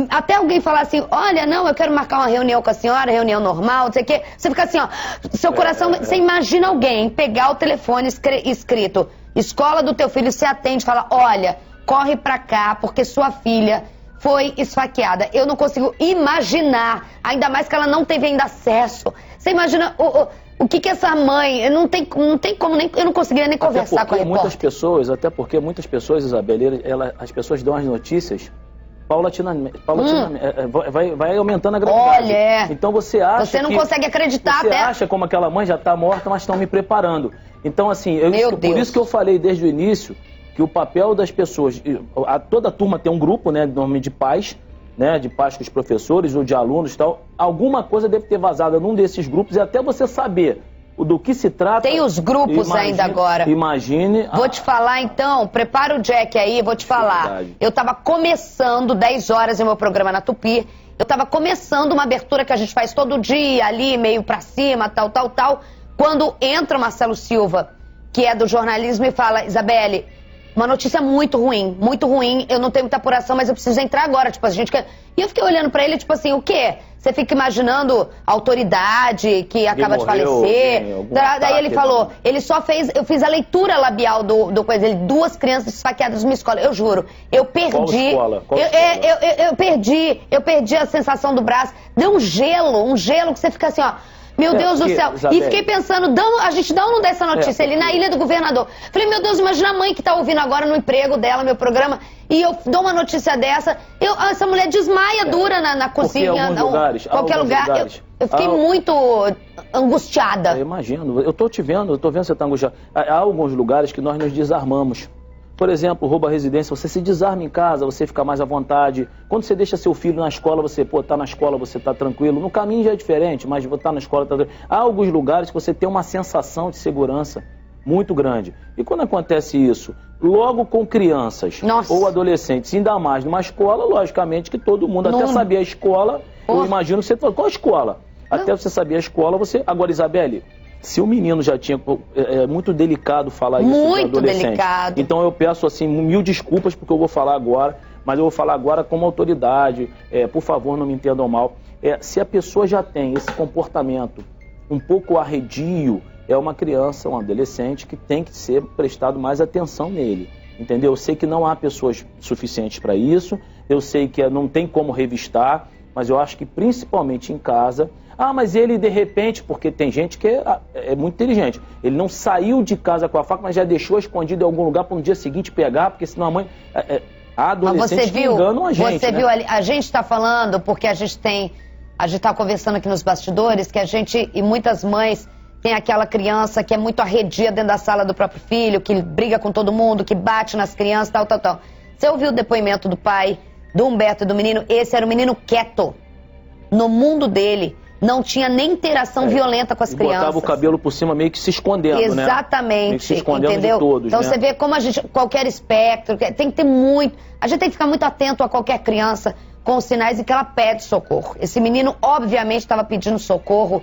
Até alguém falar assim, olha, não, eu quero marcar uma reunião com a senhora, reunião normal, não sei o quê. Você fica assim, ó, seu coração, você imagina alguém pegar o telefone escrito, escola do teu filho, você atende e fala, olha, corre pra cá, porque sua filha foi esfaqueada. Eu não consigo imaginar, ainda mais que ela não teve ainda acesso. Você imagina o que essa mãe, não tem como nem, eu não conseguiria nem conversar com a repórter. Até porque muitas pessoas, Isabelle, as pessoas dão as notícias paulatinamente, vai aumentando a gravidade. Olha, então você acha você não consegue acreditar você até. acha como aquela mãe já está morta, mas estão me preparando. Então assim, por isso que eu falei desde o início que o papel das pessoas, toda a turma tem um grupo, né, nome de pais, né, de pais com os professores ou de alunos e tal, alguma coisa deve ter vazado num desses grupos e até você saber do que se trata. Tem os grupos ainda agora. Imagine. Vou te falar então, prepara o Jack aí, vou te falar. Eu tava começando 10 horas em meu programa na Tupi, eu tava começando uma abertura que a gente faz todo dia ali, meio pra cima, tal, quando entra o Marcelo Silva, que é do jornalismo, e fala, Isabelle, uma notícia muito ruim, eu não tenho muita apuração, mas eu preciso entrar agora, tipo, a gente quer... E eu fiquei olhando pra ele, tipo assim, o quê? Você fica imaginando autoridade que acaba de falecer. Daí ele falou, ele só fez, eu fiz a leitura labial do coisa, ele, 2 crianças esfaqueadas numa escola, eu juro, eu perdi. Qual escola? Eu perdi a sensação do braço, deu um gelo que você fica assim, ó. Meu Deus do céu. Isabelle. E fiquei pensando, a gente dá ou não dá essa notícia ali na Ilha do Governador? Falei, meu Deus, imagina a mãe que tá ouvindo agora no emprego dela, meu programa, e eu dou uma notícia dessa, essa mulher desmaia dura na cozinha, qualquer lugar. Eu fiquei muito angustiada. Eu imagino, eu tô vendo que você tá angustiada. Há alguns lugares que nós nos desarmamos. Por exemplo, roubo à residência, você se desarma em casa, você fica mais à vontade. Quando você deixa seu filho na escola, você, tá na escola, você tá tranquilo. No caminho já é diferente, mas tá na escola, tá tranquilo. Há alguns lugares que você tem uma sensação de segurança muito grande. E quando acontece isso, logo com crianças ou adolescentes, ainda mais numa escola, logicamente que todo mundo, até saber a escola, eu imagino que você falou, qual a escola? Até você saber a escola, você... Agora, Isabelle... Se o menino já tinha... É muito delicado falar isso para adolescente. Delicado. Então eu peço assim, 1000 desculpas porque eu vou falar agora, mas eu vou falar agora como autoridade. Por favor, não me entendam mal. Se a pessoa já tem esse comportamento um pouco arredio, é uma criança, um adolescente que tem que ser prestado mais atenção nele. Entendeu? Eu sei que não há pessoas suficientes para isso, eu sei que não tem como revistar, mas eu acho que principalmente em casa... mas ele de repente, porque tem gente que é muito inteligente, ele não saiu de casa com a faca, mas já deixou escondido em algum lugar para no dia seguinte pegar, porque senão a mãe... Há adolescentes que enganam a gente. Você viu ali, a gente está falando, porque a gente está conversando aqui nos bastidores, que a gente, e muitas mães, tem aquela criança que é muito arredia dentro da sala do próprio filho, que briga com todo mundo, que bate nas crianças, tal. Você ouviu o depoimento do pai, do Humberto e do menino? Esse era o menino quieto, no mundo dele. Não tinha nem interação violenta com as crianças. Botava o cabelo por cima meio que se escondendo, né? Exatamente, meio que se escondendo entendeu? De todos, então você vê como a gente, qualquer espectro, tem que ter muito... A gente tem que ficar muito atento a qualquer criança com os sinais de que ela pede socorro. Esse menino, obviamente, estava pedindo socorro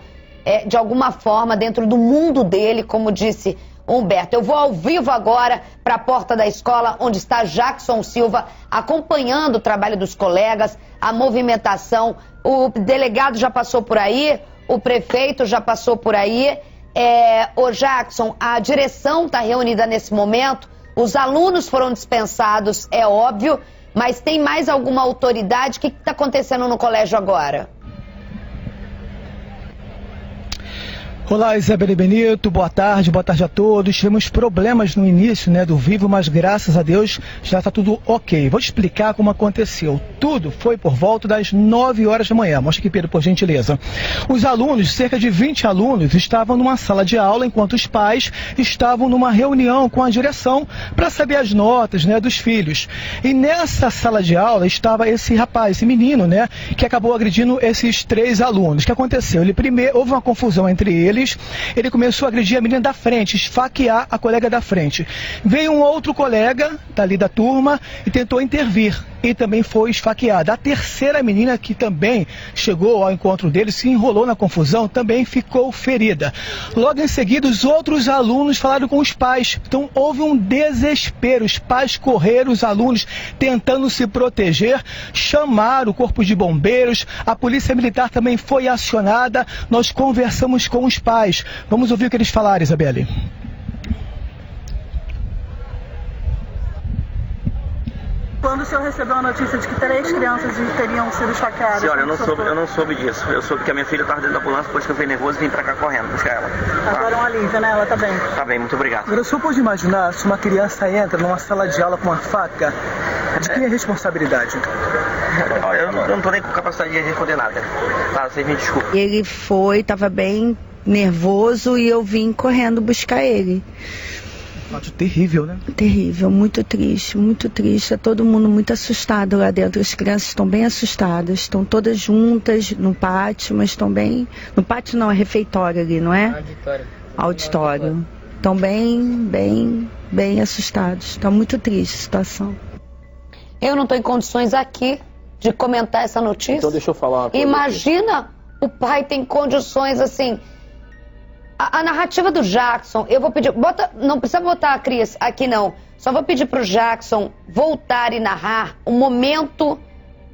de alguma forma dentro do mundo dele, como disse Humberto. Eu vou ao vivo agora para a porta da escola, onde está Jackson Silva, acompanhando o trabalho dos colegas, a movimentação. O delegado já passou por aí, o prefeito já passou por aí. Ô Jackson, a direção está reunida nesse momento, os alunos foram dispensados, é óbvio, mas tem mais alguma autoridade? O que está acontecendo no colégio agora? Olá, Isabelle Benito, boa tarde a todos. Tivemos problemas no início, do Vivo, mas graças a Deus já está tudo ok. Vou te explicar como aconteceu. Tudo foi por volta das 9 horas da manhã. Mostra aqui, Pedro, por gentileza. Os alunos, cerca de 20 alunos, estavam numa sala de aula, enquanto os pais estavam numa reunião com a direção para saber as notas, dos filhos. E nessa sala de aula estava esse rapaz, esse menino, que acabou agredindo esses 3 alunos. O que aconteceu? Houve uma confusão entre eles. Ele começou a agredir a menina da frente, esfaquear a colega da frente. Veio um outro colega dali da turma e tentou intervir e também foi esfaqueada. A terceira menina, que também chegou ao encontro dele, se enrolou na confusão, também ficou ferida. Logo em seguida, os outros alunos falaram com os pais. Então houve um desespero. Os pais correram, os alunos tentando se proteger, chamaram o corpo de bombeiros, a polícia militar também foi acionada. Nós conversamos com os pais. Vamos ouvir o que eles falaram, Isabelle. Quando o senhor recebeu a notícia de que 3 crianças teriam sido esfaqueadas? Senhora, eu não soube disso. Eu soube que a minha filha estava dentro da ambulância, depois que eu fiquei nervoso e vim pra cá correndo buscar ela. Agora é um alívio, né? Ela tá bem. Tá bem, muito obrigado. Agora, o senhor pode imaginar se uma criança entra numa sala de aula com uma faca? De quem é a responsabilidade? Eu não tô nem com capacidade de responder nada. Tá, vocês me desculpem. Ele estava bem nervoso e eu vim correndo buscar ele. Fato terrível, né? Terrível, muito triste, muito triste. É todo mundo muito assustado lá dentro. As crianças estão bem assustadas, estão todas juntas no pátio, mas estão bem... No pátio não, é refeitório ali, não é? Auditório. Estão bem assustados. Está muito triste a situação. Eu não estou em condições aqui de comentar essa notícia. Então deixa eu falar uma coisa. Imagina, o pai tem condições assim... A narrativa do Jackson, eu vou pedir... não precisa botar a Cris aqui, não. Só vou pedir pro Jackson voltar e narrar o momento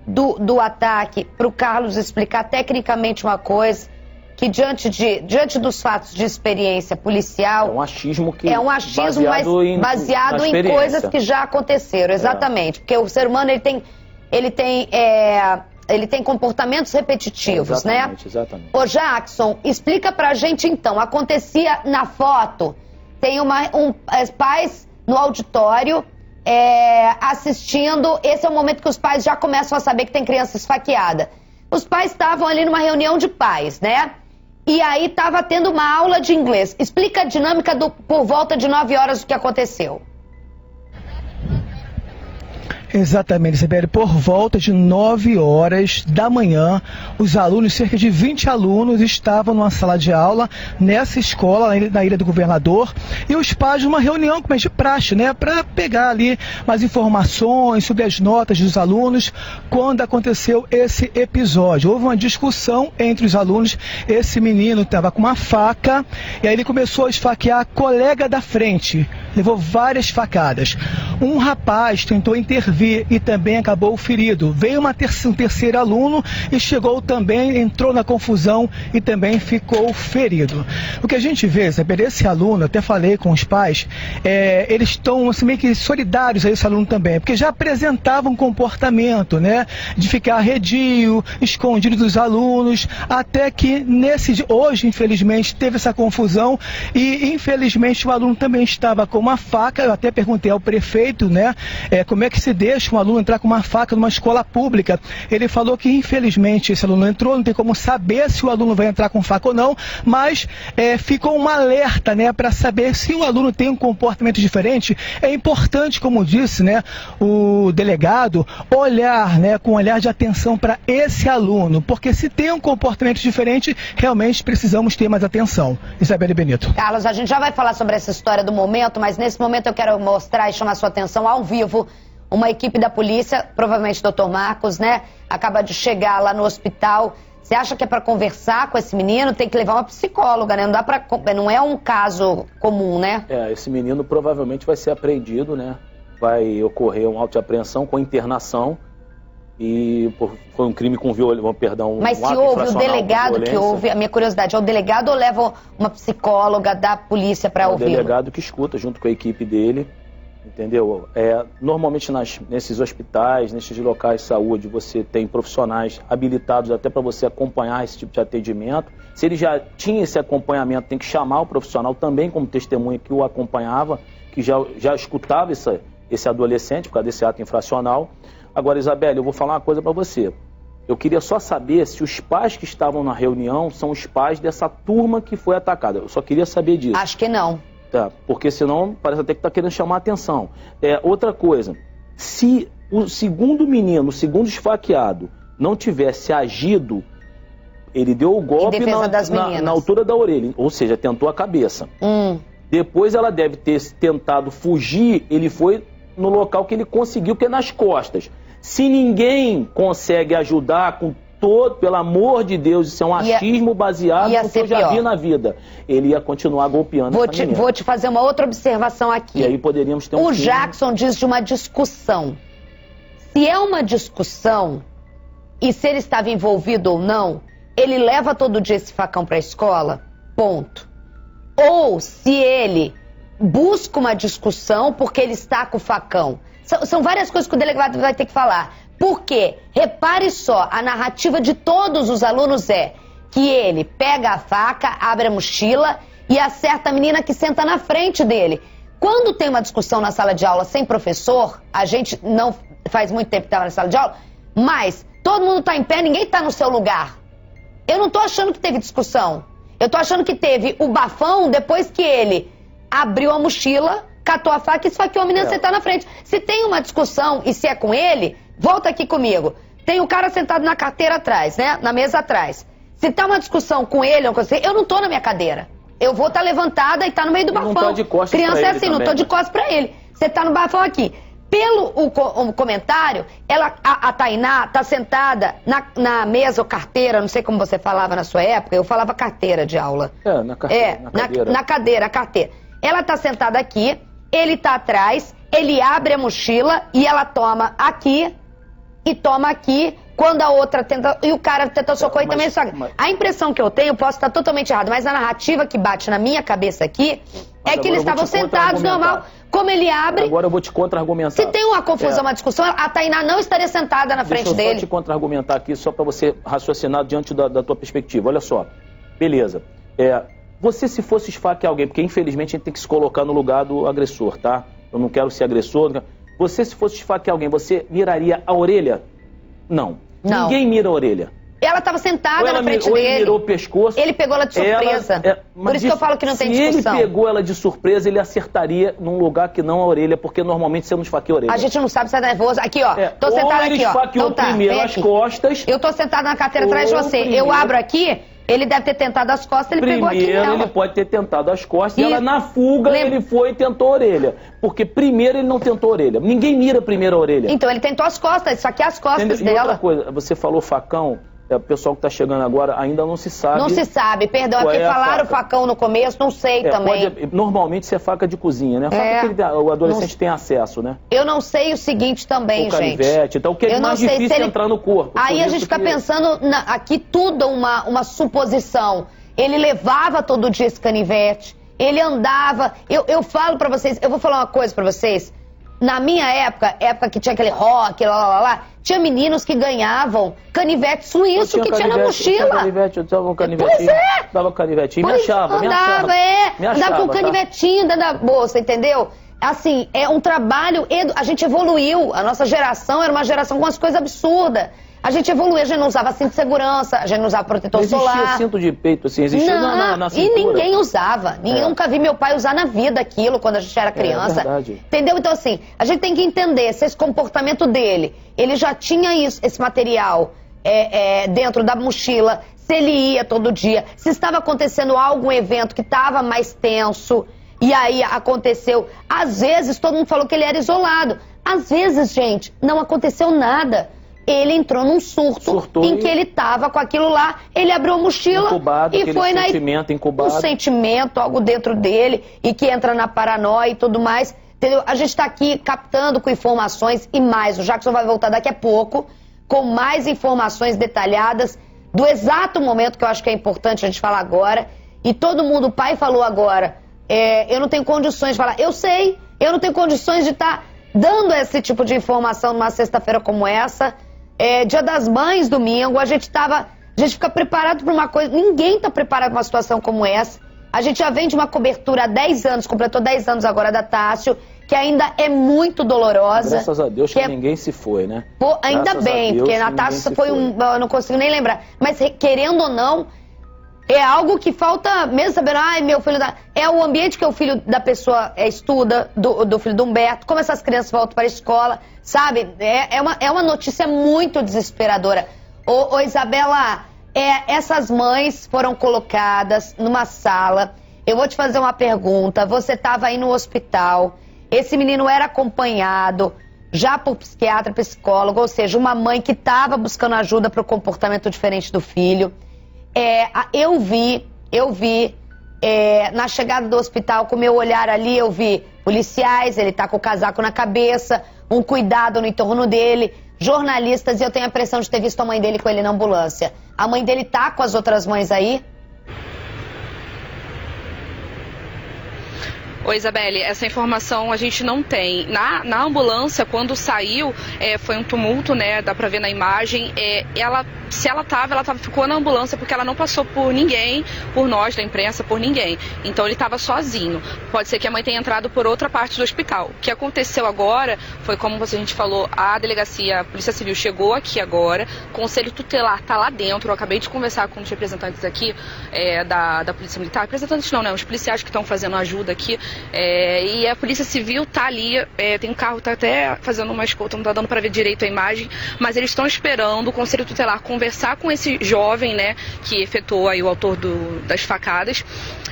do ataque, pro Carlos explicar tecnicamente uma coisa, que diante dos fatos de experiência policial... É um achismo que... É um achismo, mas baseado em coisas que já aconteceram, exatamente. Porque o ser humano, ele tem comportamentos repetitivos, exatamente. Ô Jackson, explica pra gente então, acontecia na foto, tem pais no auditório assistindo, esse é o momento que os pais já começam a saber que tem criança esfaqueada. Os pais estavam ali numa reunião de pais, E aí estava tendo uma aula de inglês. Explica a dinâmica por volta de 9 horas do que aconteceu. Exatamente, Isabelle. Por volta de 9 horas da manhã, os alunos, cerca de 20 alunos, estavam numa sala de aula nessa escola, na Ilha do Governador, e os pais numa reunião, como é de praxe, para pegar ali mais informações sobre as notas dos alunos, quando aconteceu esse episódio. Houve uma discussão entre os alunos, esse menino estava com uma faca, e aí ele começou a esfaquear a colega da frente, levou várias facadas. Um rapaz tentou intervir e também acabou ferido. Veio um terceiro aluno e chegou também, entrou na confusão e também ficou ferido. O que a gente vê, Isabelle, esse aluno, até falei com os pais, eles estão assim, meio que solidários a esse aluno também, porque já apresentavam um comportamento, de ficar arredio, escondido dos alunos, até que hoje, infelizmente, teve essa confusão e, infelizmente, o aluno também estava com uma faca. Eu até perguntei ao prefeito, como é que se deixa um aluno entrar com uma faca numa escola pública. Ele falou que, infelizmente, esse aluno entrou, não tem como saber se o aluno vai entrar com faca ou não, mas ficou um alerta, para saber se o aluno tem um comportamento diferente. É importante, como disse, o delegado, olhar, com um olhar de atenção para esse aluno, porque se tem um comportamento diferente, realmente precisamos ter mais atenção. Isabelle Benito. Carlos, a gente já vai falar sobre essa história do momento, mas nesse momento eu quero mostrar e chamar sua atenção ao vivo. Uma equipe da polícia, provavelmente o Dr. Marcos, acaba de chegar lá no hospital. Você acha que é para conversar com esse menino? Tem que levar uma psicóloga, não é um caso comum, Esse menino provavelmente vai ser apreendido, Vai ocorrer uma auto-apreensão com internação e foi um crime com perdão. Mas se houve o delegado que houve, a minha curiosidade, é o delegado ou leva uma psicóloga da polícia para ouvi-lo? É o delegado que escuta junto com a equipe dele, entendeu? Normalmente nesses hospitais, nesses locais de saúde, você tem profissionais habilitados até para você acompanhar esse tipo de atendimento. Se ele já tinha esse acompanhamento, tem que chamar o profissional também como testemunha que o acompanhava, que já escutava esse adolescente por causa desse ato infracional. Agora, Isabelle, eu vou falar uma coisa para você. Eu queria só saber se os pais que estavam na reunião são os pais dessa turma que foi atacada. Eu só queria saber disso. Acho que não. Tá, porque senão parece até que está querendo chamar a atenção. Outra coisa, se o segundo menino, o segundo esfaqueado, não tivesse agido, ele deu o golpe na altura da orelha, ou seja, tentou a cabeça. Depois ela deve ter tentado fugir, ele foi no local que ele conseguiu, que é nas costas. Se ninguém consegue ajudar com todo, pelo amor de Deus, isso é um achismo baseado no que eu já vi na vida. Ele ia continuar golpeando essa menina. Vou te fazer uma outra observação aqui. E aí poderíamos ter O Jackson diz de uma discussão. Se é uma discussão, e se ele estava envolvido ou não, ele leva todo dia esse facão para a escola, ponto. Ou se ele busca uma discussão porque ele está com o facão. São várias coisas que o delegado vai ter que falar. Porque, repare só, a narrativa de todos os alunos é que ele pega a faca, abre a mochila e acerta a menina que senta na frente dele. Quando tem uma discussão na sala de aula sem professor, a gente não faz muito tempo que estava na sala de aula, mas todo mundo está em pé, ninguém está no seu lugar. Eu não estou achando que teve discussão. Eu estou achando que teve o bafão depois que ele abriu a mochila, catou a faca e esfaqueou a menina sentada na frente. Se tem uma discussão e se é com ele, volta aqui comigo. Tem o cara sentado na carteira atrás, né? Na mesa atrás. Se tá uma discussão com ele, eu não tô na minha cadeira. Eu vou estar levantada e tá no meio do bafão. Não tá de costas Criança pra é ele assim, também, não tô de costas pra ele. Você tá no bafão aqui. Pelo o comentário, a Tainá tá sentada na mesa ou carteira, não sei como você falava na sua época, eu falava carteira de aula. Na carteira. Na cadeira, a carteira. Ela tá sentada aqui, ele tá atrás, ele abre a mochila e ela toma aqui e toma aqui, quando a outra tenta, e o cara tenta socorrer também. A impressão que eu tenho, posso estar totalmente errado, mas a narrativa que bate na minha cabeça aqui é que eles estavam sentados normal, como ele abre. Agora eu vou te contra-argumentar. Se tem uma confusão, uma discussão, a Tainá não estaria sentada na frente dele. Deixa eu só te contra-argumentar aqui, só para você raciocinar diante da tua perspectiva. Olha só, beleza. Você, se fosse esfaquear alguém, porque infelizmente a gente tem que se colocar no lugar do agressor, tá? Eu não quero ser agressor. Você, se fosse esfaquear alguém, você miraria a orelha? Não. Ninguém mira a orelha. Ela estava sentada na frente dele. Ele mirou o pescoço. Ele pegou ela de surpresa. Por isso que eu falo que não tem discussão. Se ele pegou ela de surpresa, ele acertaria num lugar que não a orelha, porque normalmente você não esfaqueia a orelha. A gente não sabe se é nervoso. Aqui, ó. Tô sentada aqui, ó. Ele esfaqueou primeiro as costas. Eu tô sentada na carteira atrás de você. Eu abro aqui, ele deve ter tentado as costas, ele pegou aqui nela. Primeiro ele pode ter tentado as costas e ela na fuga ele foi e tentou a orelha. Porque primeiro ele não tentou a orelha. Ninguém mira primeiro a orelha. Então ele tentou as costas, esfaquear as costas dela. E outra coisa, você falou facão. O pessoal que está chegando agora ainda não se sabe. Não se sabe, perdão, é que falaram facão no começo, não sei também. Normalmente isso é faca de cozinha, né? Faca que o adolescente tem acesso, né? Eu não sei o seguinte também, o canivete, então o que é mais difícil entrar no corpo. Aí a gente fica pensando, aqui tudo uma suposição. Ele levava todo dia esse canivete, ele andava. Eu falo pra vocês, eu vou falar uma coisa pra vocês. Na minha época que tinha aquele rock, tinha meninos que ganhavam canivete suíço que tinha na mochila. Eu dava um canivetinho. Pois é. Dava um canivetinho. Me achava. Andava com um canivetinho dentro da bolsa, entendeu? Assim, é um trabalho, a gente evoluiu. A nossa geração era uma geração com umas coisas absurdas. A gente evoluiu, a gente não usava cinto de segurança, a gente não usava protetor solar. Existia cinto de peito, assim, existia na cintura. E ninguém usava. Nunca vi meu pai usar na vida aquilo quando a gente era criança. É verdade. Entendeu? Então, assim, a gente tem que entender se esse comportamento dele, ele já tinha esse material dentro da mochila, se ele ia todo dia, se estava acontecendo algum evento que estava mais tenso, e aí aconteceu. Às vezes, todo mundo falou que ele era isolado. Às vezes, gente, não aconteceu nada. Ele entrou num surto em que ele tava com aquilo lá, ele abriu a mochila e foi incubado. Um sentimento, algo dentro dele, e que entra na paranoia e tudo mais. Entendeu? A gente está aqui captando com informações e mais. O Jackson vai voltar daqui a pouco com mais informações detalhadas do exato momento que eu acho que é importante a gente falar agora. E todo mundo, o pai falou agora, eu não tenho condições de falar. Eu sei, eu não tenho condições de estar dando esse tipo de informação numa sexta-feira como essa. Dia das Mães, domingo, a gente fica preparado para uma coisa. Ninguém está preparado para uma situação como essa. A gente já vem de uma cobertura há 10 anos, completou 10 anos agora da Tássio, que ainda é muito dolorosa. Graças a Deus que ninguém se foi, né? Pô, ainda bem, porque na Tássio foi eu não consigo nem lembrar. Mas querendo ou não, é algo que falta mesmo saber, meu filho é o ambiente que o filho da pessoa estuda, do filho do Humberto, como essas crianças voltam para a escola, sabe? É uma notícia muito desesperadora. Ô Isabela, essas mães foram colocadas numa sala. Eu vou te fazer uma pergunta. Você estava aí no hospital, esse menino era acompanhado já por psiquiatra, psicólogo, ou seja, uma mãe que estava buscando ajuda para o comportamento diferente do filho. Eu vi, na chegada do hospital, com o meu olhar ali, eu vi policiais, ele tá com o casaco na cabeça, um cuidado no entorno dele, jornalistas, e eu tenho a impressão de ter visto a mãe dele com ele na ambulância. A mãe dele tá com as outras mães aí? Oi, Isabelle, essa informação a gente não tem. Na ambulância, quando saiu, foi um tumulto, né? Dá pra ver na imagem. Se ela ficou na ambulância porque ela não passou por ninguém, por nós da imprensa, por ninguém. Então ele estava sozinho. Pode ser que a mãe tenha entrado por outra parte do hospital. O que aconteceu agora foi, como a gente falou, a delegacia, a Polícia Civil chegou aqui agora, o Conselho Tutelar está lá dentro. Eu acabei de conversar com os representantes aqui da Polícia Militar. Representantes não, né? Os policiais que estão fazendo ajuda aqui. E a Polícia Civil está ali, tem um carro, está até fazendo uma escolta, não está dando para ver direito a imagem, mas eles estão esperando o Conselho Tutelar conversar com esse jovem, né, que efetuou aí o autor das facadas,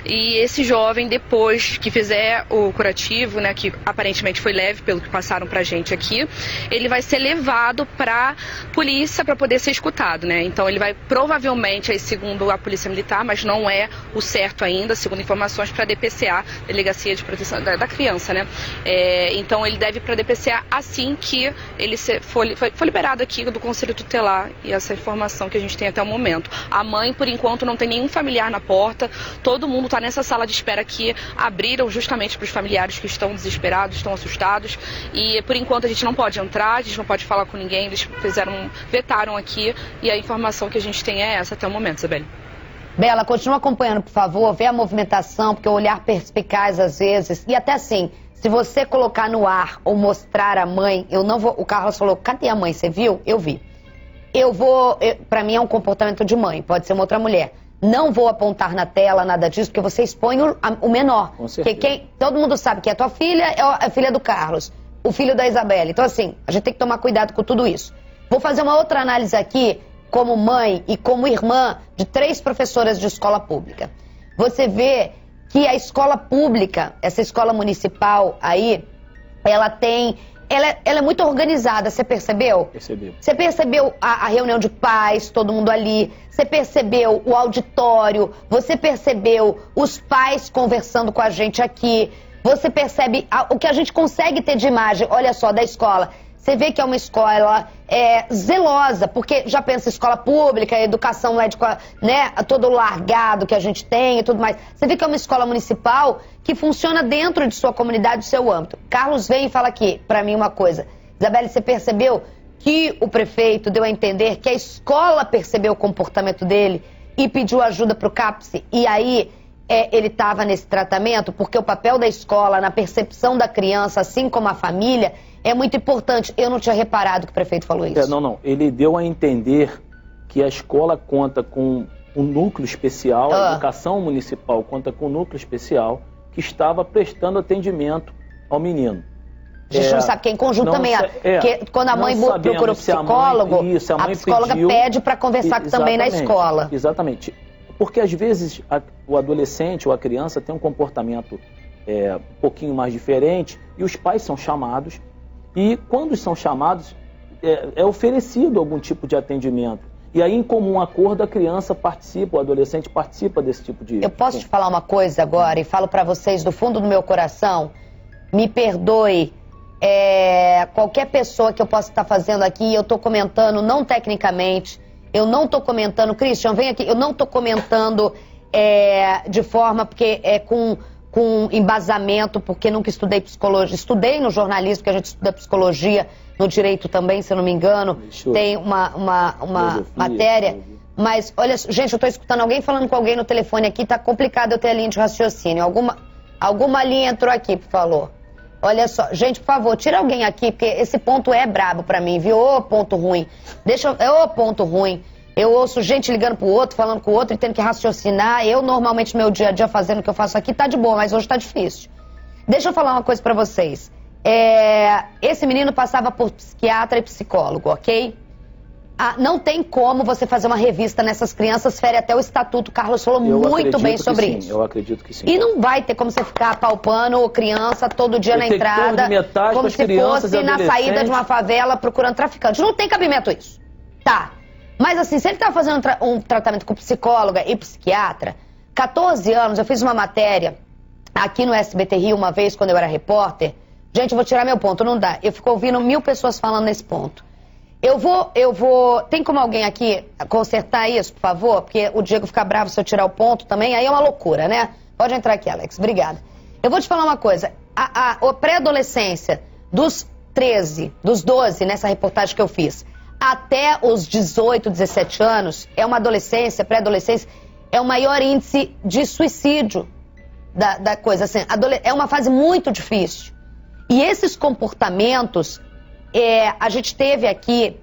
e esse jovem, depois que fizer o curativo, né, que aparentemente foi leve pelo que passaram pra gente aqui, ele vai ser levado pra polícia para poder ser escutado, né, então ele vai provavelmente, aí, segundo a Polícia Militar, mas não é o certo ainda, segundo informações, para DPCA, Delegacia de Proteção da Criança, né, então ele deve ir para DPCA assim que ele foi liberado aqui do Conselho Tutelar, e essa informação que a gente tem até o momento. A mãe, por enquanto, não tem nenhum familiar na porta, todo mundo está nessa sala de espera que abriram justamente para os familiares que estão desesperados, estão assustados, e por enquanto a gente não pode entrar, a gente não pode falar com ninguém, eles vetaram aqui, e a informação que a gente tem é essa até o momento, Isabelle. Bela, continua acompanhando, por favor, vê a movimentação, porque o olhar perspicaz às vezes, e até assim, se você colocar no ar ou mostrar a mãe, eu não vou, o Carlos falou, cadê a mãe, você viu? Eu vi. Pra mim é um comportamento de mãe, pode ser uma outra mulher. Não vou apontar na tela nada disso, porque você expõe o menor. Com certeza. Porque todo mundo sabe que a tua filha é a filha do Carlos, o filho da Isabelle. Então assim, a gente tem que tomar cuidado com tudo isso. Vou fazer uma outra análise aqui, como mãe e como irmã de 3 professoras de escola pública. Você vê que a escola pública, essa escola municipal aí, ela é muito organizada, você percebeu? Percebi. Você percebeu a reunião de pais, todo mundo ali, você percebeu o auditório, você percebeu os pais conversando com a gente aqui, você percebe o que a gente consegue ter de imagem, olha só, da escola. Você vê que é uma escola zelosa, porque já pensa escola pública, educação médica, né, todo largado que a gente tem e tudo mais. Você vê que é uma escola municipal que funciona dentro de sua comunidade, do seu âmbito. Carlos vem e fala aqui, pra mim, uma coisa. Isabelle, você percebeu que o prefeito deu a entender que a escola percebeu o comportamento dele e pediu ajuda pro CAPS, e aí ele estava nesse tratamento, porque o papel da escola na percepção da criança, assim como a família, é muito importante. Eu não tinha reparado que o prefeito falou isso. Não. Ele deu a entender que a escola conta com um núcleo especial, a educação municipal conta com um núcleo especial que estava prestando atendimento ao menino. A gente não sabe, que é em conjunto também. Porque quando a mãe procura o psicólogo, a psicóloga pede para conversar também na escola. Exatamente. Porque às vezes o adolescente ou a criança tem um comportamento um pouquinho mais diferente e os pais são chamados, e quando são chamados é oferecido algum tipo de atendimento. E aí, em comum acordo, a criança participa, o adolescente participa desse tipo de... Eu posso te falar uma coisa agora, e falo para vocês do fundo do meu coração, me perdoe qualquer pessoa que eu possa estar fazendo aqui, eu estou comentando não tecnicamente, eu não estou comentando, Christian, vem aqui, eu não estou comentando de forma, porque com embasamento, porque nunca estudei psicologia, estudei no jornalismo, porque a gente estuda psicologia, no direito também, se eu não me engano, tem uma matéria, mas, olha, gente, eu estou escutando alguém falando com alguém no telefone aqui, tá complicado eu ter a linha de raciocínio, alguma linha entrou aqui, por favor. Olha só, gente, por favor, tira alguém aqui, porque esse ponto é brabo pra mim, viu? Ô, ponto ruim. Ô, ponto ruim. Eu ouço gente ligando pro outro, falando com o outro e tendo que raciocinar. Eu, normalmente, no meu dia a dia, fazendo o que eu faço aqui, tá de boa, mas hoje tá difícil. Deixa eu falar uma coisa pra vocês. Esse menino passava por psiquiatra e psicólogo, ok? Não tem como você fazer uma revista nessas crianças, fere até o estatuto. Carlos falou muito bem sobre isso. Eu acredito que sim. E não vai ter como você ficar apalpando criança todo dia na entrada, como se fosse na saída de uma favela procurando traficante. Não tem cabimento isso. Tá. Mas assim, se ele tá fazendo um tratamento com psicóloga e psiquiatra, 14 anos, eu fiz uma matéria aqui no SBT Rio uma vez, quando eu era repórter. Gente, eu vou tirar meu ponto, não dá. Eu fico ouvindo 1000 pessoas falando nesse ponto. Eu vou... Tem como alguém aqui consertar isso, por favor? Porque o Diego fica bravo se eu tirar o ponto também, aí é uma loucura, né? Pode entrar aqui, Alex. Obrigada. Eu vou te falar uma coisa. A pré-adolescência dos 13, dos 12, nessa reportagem que eu fiz, até os 18, 17 anos, é uma adolescência, pré-adolescência, é o maior índice de suicídio da coisa. Assim, é uma fase muito difícil. E esses comportamentos... a gente teve aqui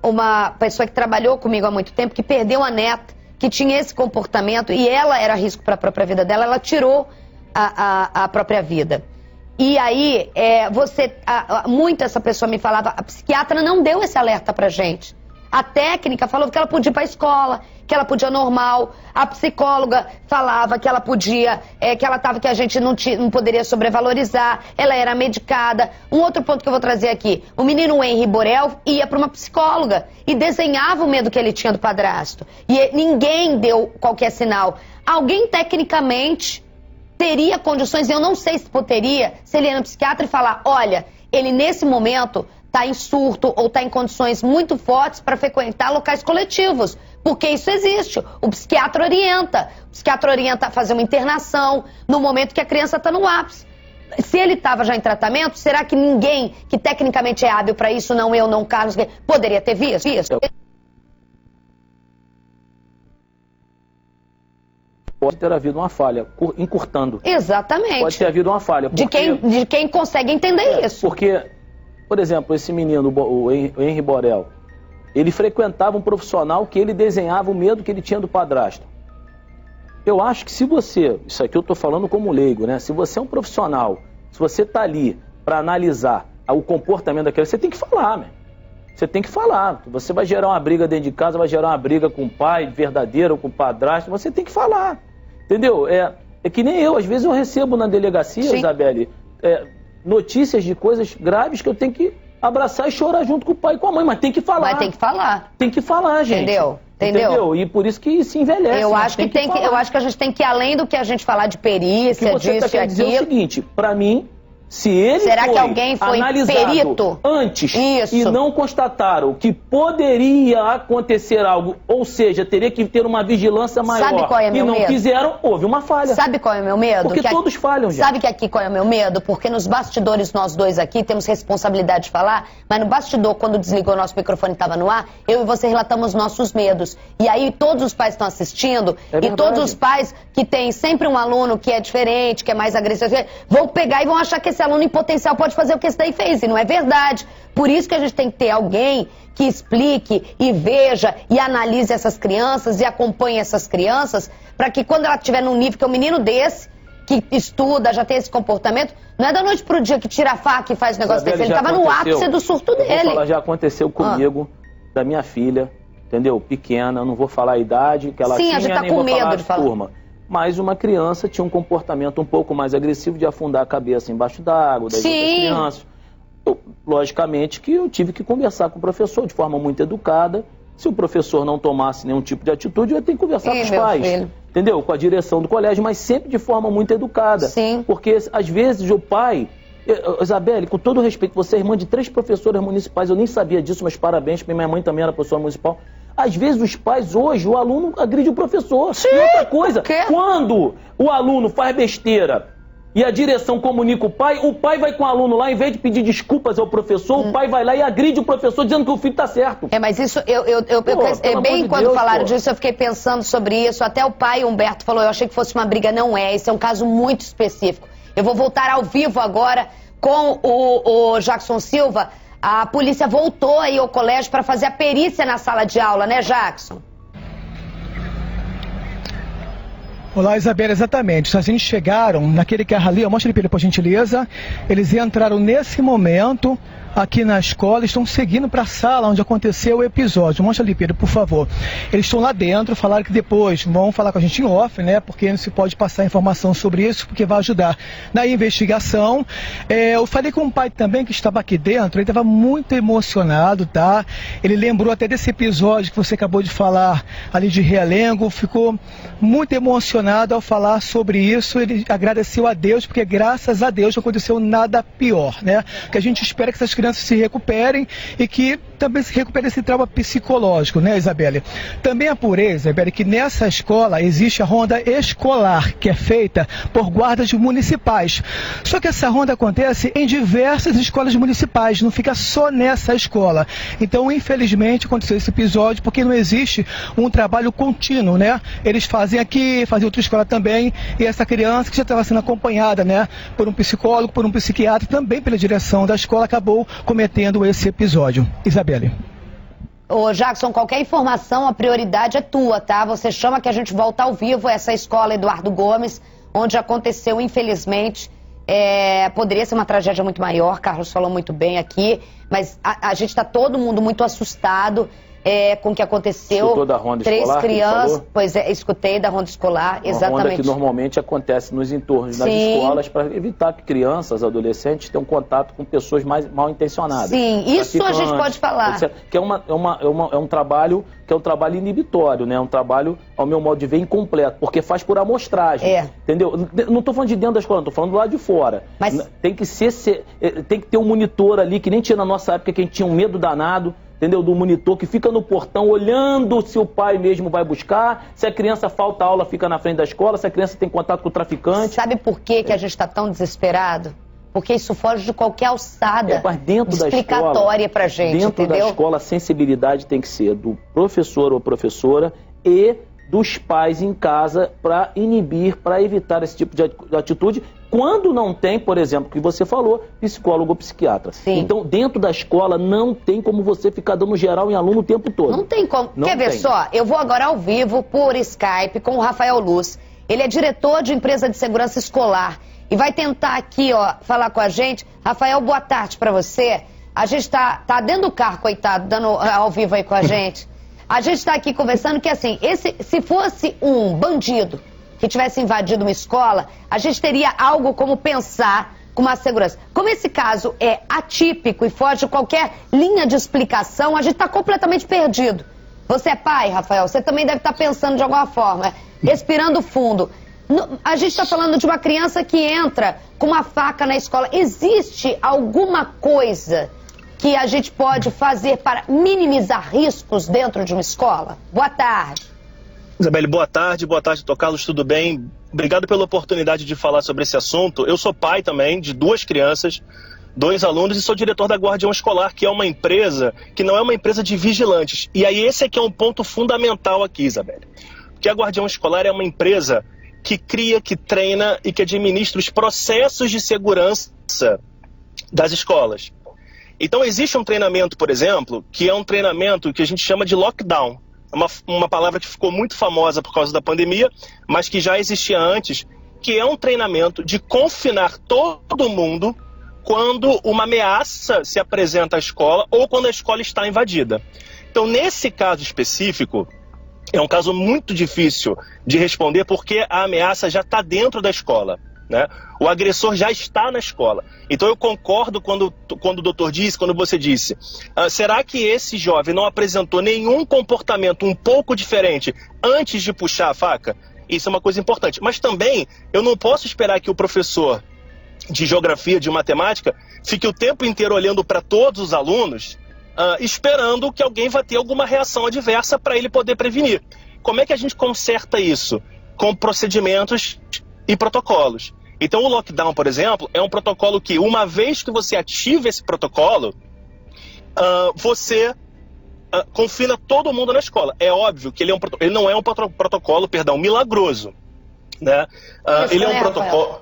uma pessoa que trabalhou comigo há muito tempo, que perdeu a neta, que tinha esse comportamento, e ela era risco para a própria vida dela, ela tirou a própria vida. E aí, muito essa pessoa me falava, a psiquiatra não deu esse alerta pra gente. A técnica falou que ela podia ir pra escola, que ela podia normal. A psicóloga falava que ela podia, que a gente não poderia sobrevalorizar. Ela era medicada. Um outro ponto que eu vou trazer aqui. O menino Henry Borel ia para uma psicóloga e desenhava o medo que ele tinha do padrasto. E ninguém deu qualquer sinal. Alguém tecnicamente teria condições, eu não sei se poderia, se ele ia no psiquiatra e falar, olha, ele nesse momento está em surto ou está em condições muito fortes para frequentar locais coletivos, porque isso existe. O psiquiatra orienta a fazer uma internação no momento que a criança está no ápice. Se ele estava já em tratamento, será que ninguém que tecnicamente é hábil para isso, não eu, não Carlos, poderia ter visto isso? Pode ter havido uma falha, encurtando. Exatamente. Pode ter havido uma falha. Porque... De quem consegue entender isso. Porque, por exemplo, esse menino, o Henry Borel, ele frequentava um profissional que ele desenhava o medo que ele tinha do padrasto. Eu acho que se você, isso aqui eu estou falando como leigo, né? Se você é um profissional, se você está ali para analisar o comportamento daquela, você tem que falar, né? Você tem que falar. Você vai gerar uma briga dentro de casa, vai gerar uma briga com o pai verdadeiro ou com o padrasto, você tem que falar. Entendeu? É que nem eu, às vezes eu recebo na delegacia, sim, Isabelle, notícias de coisas graves que eu tenho que abraçar e chorar junto com o pai e com a mãe, mas tem que falar. Mas tem que falar. Tem que falar, gente. Entendeu? E por isso que se envelhece. Eu acho que a gente tem que ir além do que a gente falar de perícia, disso e aquilo. O que você quer dizer é o seguinte, para mim, se ele será que alguém foi perito antes e não constataram que poderia acontecer algo, ou seja, teria que ter uma vigilância maior, sabe qual é meu medo? E não fizeram, houve uma falha. Sabe qual é o meu medo? Porque todos falham, gente. Sabe que aqui qual é o meu medo? Porque nos bastidores nós dois aqui temos responsabilidade de falar, mas no bastidor, quando desligou nosso microfone e estava no ar, eu e você relatamos nossos medos. E aí todos os pais estão assistindo, e todos os pais que têm sempre um aluno que é diferente, que é mais agressivo, vão pegar e vão achar que esse aluno em potencial pode fazer o que esse daí fez, e não é verdade. Por isso que a gente tem que ter alguém que explique e veja e analise essas crianças e acompanhe essas crianças, para que quando ela estiver num nível que é um menino desse, que estuda, já tem esse comportamento, não é da noite pro dia que tira a faca e faz o negócio desse, ele estava no ápice do surto dele. Falar, já aconteceu comigo, da minha filha, entendeu? Pequena, não vou falar a idade que ela tinha, a gente tá nem com vou medo falar de falar. Turma. Mas uma criança tinha um comportamento um pouco mais agressivo de afundar a cabeça embaixo d'água, das outras crianças. Logicamente que eu tive que conversar com o professor de forma muito educada. Se o professor não tomasse nenhum tipo de atitude, eu ia ter que conversar com os pais. Entendeu? Com a direção do colégio, mas sempre de forma muito educada. Sim. Porque às vezes o pai Isabelle, com todo respeito, você é irmã de 3 professoras municipais, eu nem sabia disso, mas parabéns, porque minha mãe também era professora municipal. Às vezes os pais hoje, o aluno agride o professor. Sim, e outra coisa, quando o aluno faz besteira e a direção comunica o pai vai com o aluno lá, em vez de pedir desculpas ao professor, o pai vai lá e agride o professor dizendo que o filho tá certo. Mas isso, quando falaram disso, eu fiquei pensando sobre isso. Até o pai, Humberto, falou, eu achei que fosse uma briga, não é. Esse é um caso muito específico. Eu vou voltar ao vivo agora com o Jackson Silva. A polícia voltou aí ao colégio para fazer a perícia na sala de aula, né, Jackson? Olá, Isabela, exatamente. Os agentes chegaram naquele carro ali, mostra ele por gentileza. Eles entraram nesse momento aqui na escola, estão seguindo para a sala onde aconteceu o episódio. Mostra ali, Pedro, por favor. Eles estão lá dentro, falaram que depois vão falar com a gente em off, né? Porque não se pode passar informação sobre isso, porque vai ajudar na investigação. Eu falei com um pai também que estava aqui dentro, ele estava muito emocionado, tá? Ele lembrou até desse episódio que você acabou de falar ali de Realengo, ficou muito emocionado ao falar sobre isso. Ele agradeceu a Deus, porque graças a Deus não aconteceu nada pior, né? Que a gente espera que essas crianças se recuperem e que também se recupere esse trauma psicológico, né, Isabelle? Também apurei, Isabelle, que nessa escola existe a ronda escolar, que é feita por guardas municipais. Só que essa ronda acontece em diversas escolas municipais, não fica só nessa escola. Então, infelizmente, aconteceu esse episódio porque não existe um trabalho contínuo, né? Eles fazem aqui, fazem outra escola também, e essa criança que já estava sendo acompanhada, né, por um psicólogo, por um psiquiatra, também pela direção da escola, acabou cometendo esse episódio. Isabelle. Ô Jackson, qualquer informação, a prioridade é tua, tá? Você chama que a gente volta ao vivo essa escola Eduardo Gomes, onde aconteceu, infelizmente, poderia ser uma tragédia muito maior, Carlos falou muito bem aqui, mas a gente está todo mundo muito assustado com o que aconteceu. Escutou da ronda 3 escolar? crianças, pois escutei da ronda escolar, exatamente. Uma ronda que normalmente acontece nos entornos das escolas para evitar que crianças, adolescentes tenham contato com pessoas mais mal intencionadas. Sim, isso a gente pode falar. Que é um trabalho que é um trabalho inibitório, né? É um trabalho, ao meu modo de ver, incompleto, porque faz por amostragem. Entendeu? Não estou falando de dentro da escola, estou falando do lado de fora. Mas tem que ter um monitor ali, que nem tinha na nossa época, que a gente tinha um medo danado. Entendeu? Do monitor que fica no portão olhando se o pai mesmo vai buscar, se a criança falta aula, fica na frente da escola, se a criança tem contato com o traficante. Sabe por que a gente está tão desesperado? Porque isso foge de qualquer alçada explicatória pra gente, dentro da escola, a sensibilidade tem que ser do professor ou professora e dos pais em casa para inibir, para evitar esse tipo de atitude, quando não tem, por exemplo, que você falou, psicólogo ou psiquiatra. Sim. Então, dentro da escola, não tem como você ficar dando geral em aluno o tempo todo. Não tem como. Quer ver só? Eu vou agora ao vivo, por Skype, com o Rafael Luz. Ele é diretor de empresa de segurança escolar e vai tentar aqui, ó, falar com a gente. Rafael, boa tarde para você. A gente tá dentro do carro, coitado, dando ao vivo aí com a gente. A gente está aqui conversando que, assim, se fosse um bandido que tivesse invadido uma escola, a gente teria algo como pensar com uma segurança. Como esse caso é atípico e foge de qualquer linha de explicação, a gente está completamente perdido. Você é pai, Rafael, você também deve estar pensando de alguma forma, respirando fundo. A gente está falando de uma criança que entra com uma faca na escola. Existe alguma coisa que a gente pode fazer para minimizar riscos dentro de uma escola? Boa tarde. Isabelle, boa tarde, Dr. Carlos, tudo bem? Obrigado pela oportunidade de falar sobre esse assunto. Eu sou pai também de 2 crianças, 2 alunos e sou diretor da Guardião Escolar, que é uma empresa que não é uma empresa de vigilantes. E aí esse aqui é um ponto fundamental aqui, Isabelle. Porque a Guardião Escolar é uma empresa que cria, que treina e que administra os processos de segurança das escolas. Então existe um treinamento, por exemplo, que é um treinamento que a gente chama de lockdown. Uma palavra que ficou muito famosa por causa da pandemia, mas que já existia antes, que é um treinamento de confinar todo mundo quando uma ameaça se apresenta à escola ou quando a escola está invadida. Então, nesse caso específico, é um caso muito difícil de responder porque a ameaça já está dentro da escola, né? O agressor já está na escola. Então eu concordo quando o doutor disse, quando você disse, será que esse jovem não apresentou nenhum comportamento um pouco diferente antes de puxar a faca? Isso é uma coisa importante. Mas também eu não posso esperar que o professor de geografia, de matemática, fique o tempo inteiro olhando para todos os alunos, esperando que alguém vai ter alguma reação adversa para ele poder prevenir. Como é que a gente conserta isso? Com procedimentos e protocolos. Então o lockdown, por exemplo, é um protocolo que, uma vez que você ativa esse protocolo, você confina todo mundo na escola. É óbvio que ele não é um protocolo, milagroso, né? Ele é um protocolo...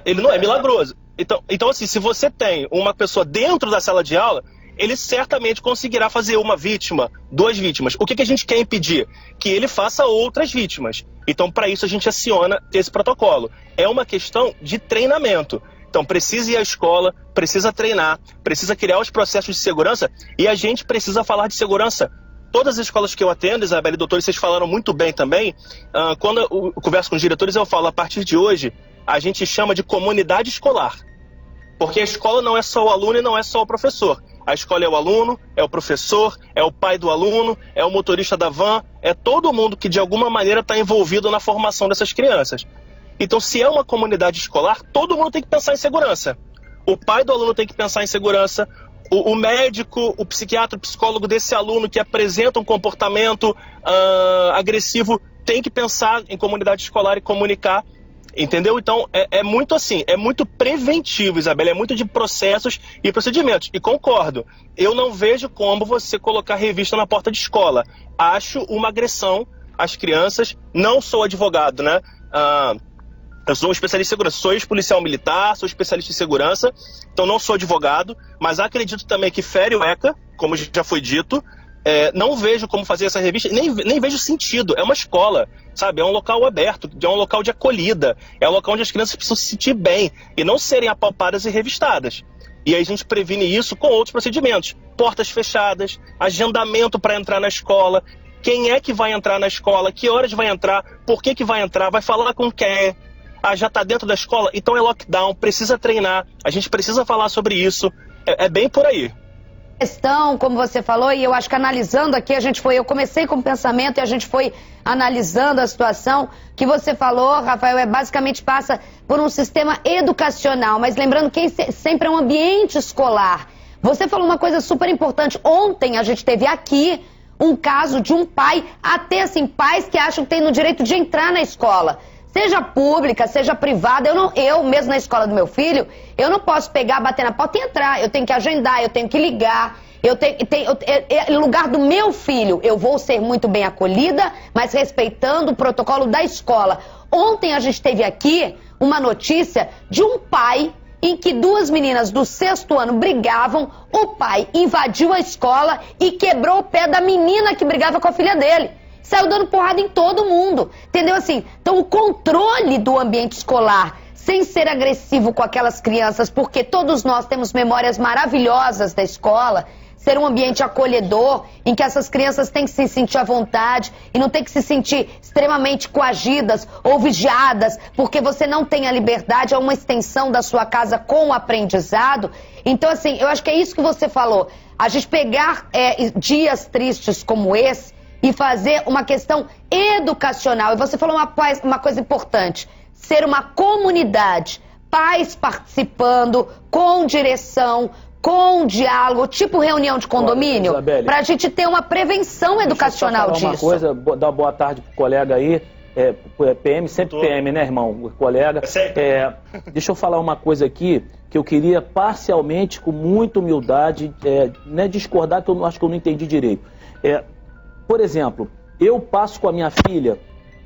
ele não é milagroso. Então, assim, se você tem uma pessoa dentro da sala de aula, ele certamente conseguirá fazer uma vítima, 2 vítimas. O que a gente quer impedir? Que ele faça outras vítimas. Então, para isso, a gente aciona esse protocolo. É uma questão de treinamento. Então, precisa ir à escola, precisa treinar, precisa criar os processos de segurança, e a gente precisa falar de segurança. Todas as escolas que eu atendo, Isabelle e doutores, vocês falaram muito bem também. Quando eu converso com os diretores, eu falo, a partir de hoje, a gente chama de comunidade escolar. Porque a escola não é só o aluno e não é só o professor. A escola é o aluno, é o professor, é o pai do aluno, é o motorista da van, é todo mundo que de alguma maneira está envolvido na formação dessas crianças. Então, se é uma comunidade escolar, todo mundo tem que pensar em segurança. O pai do aluno tem que pensar em segurança, o médico, o psiquiatra, o psicólogo desse aluno que apresenta um comportamento agressivo tem que pensar em comunidade escolar e comunicar. Entendeu? Então, é muito assim, é muito preventivo, Isabelle, é muito de processos e procedimentos. E concordo, eu não vejo como você colocar revista na porta de escola. Acho uma agressão às crianças, não sou advogado, né? Eu sou um especialista em segurança, sou ex-policial militar, sou especialista em segurança, então não sou advogado, mas acredito também que fere o ECA, como já foi dito. Não vejo como fazer essa revista, nem vejo sentido. É uma escola, sabe? É um local aberto, é um local de acolhida, é um local onde as crianças precisam se sentir bem e não serem apalpadas e revistadas. E aí a gente previne isso com outros procedimentos. Portas fechadas, agendamento para entrar na escola, quem é que vai entrar na escola, que horas vai entrar, por que vai entrar, vai falar com quem, já está dentro da escola, então é lockdown, precisa treinar, a gente precisa falar sobre isso, é bem por aí. Questão, como você falou, e eu acho que analisando aqui, eu comecei com o pensamento e a gente foi analisando a situação que você falou, Rafael, basicamente passa por um sistema educacional, mas lembrando que sempre é um ambiente escolar. Você falou uma coisa super importante, ontem a gente teve aqui um caso de um pai, até assim, pais que acham que têm no direito de entrar na escola. Seja pública, seja privada, eu mesmo na escola do meu filho, eu não posso pegar, bater na porta e entrar. Eu tenho que agendar, eu tenho que ligar. No lugar do meu filho, eu vou ser muito bem acolhida, mas respeitando o protocolo da escola. Ontem a gente teve aqui uma notícia de um pai em que 2 meninas do 6º ano brigavam, o pai invadiu a escola e quebrou o pé da menina que brigava com a filha dele. Saiu dando porrada em todo mundo, entendeu? Assim, então o controle do ambiente escolar, sem ser agressivo com aquelas crianças, porque todos nós temos memórias maravilhosas da escola, ser um ambiente acolhedor, em que essas crianças têm que se sentir à vontade e não têm que se sentir extremamente coagidas ou vigiadas, porque você não tem a liberdade, é uma extensão da sua casa com o aprendizado. Então, assim, eu acho que é isso que você falou, a gente pegar dias tristes como esse, e fazer uma questão educacional. E você falou uma coisa importante, ser uma comunidade, pais participando, com direção, com diálogo, tipo reunião de condomínio, para a gente ter uma prevenção educacional disso. Uma coisa, dar boa tarde pro colega aí, PM, sempre PM, né, irmão? O colega. Deixa eu falar uma coisa aqui, que eu queria parcialmente, com muita humildade, discordar, que eu acho que eu não entendi direito. Por exemplo, eu passo com a minha filha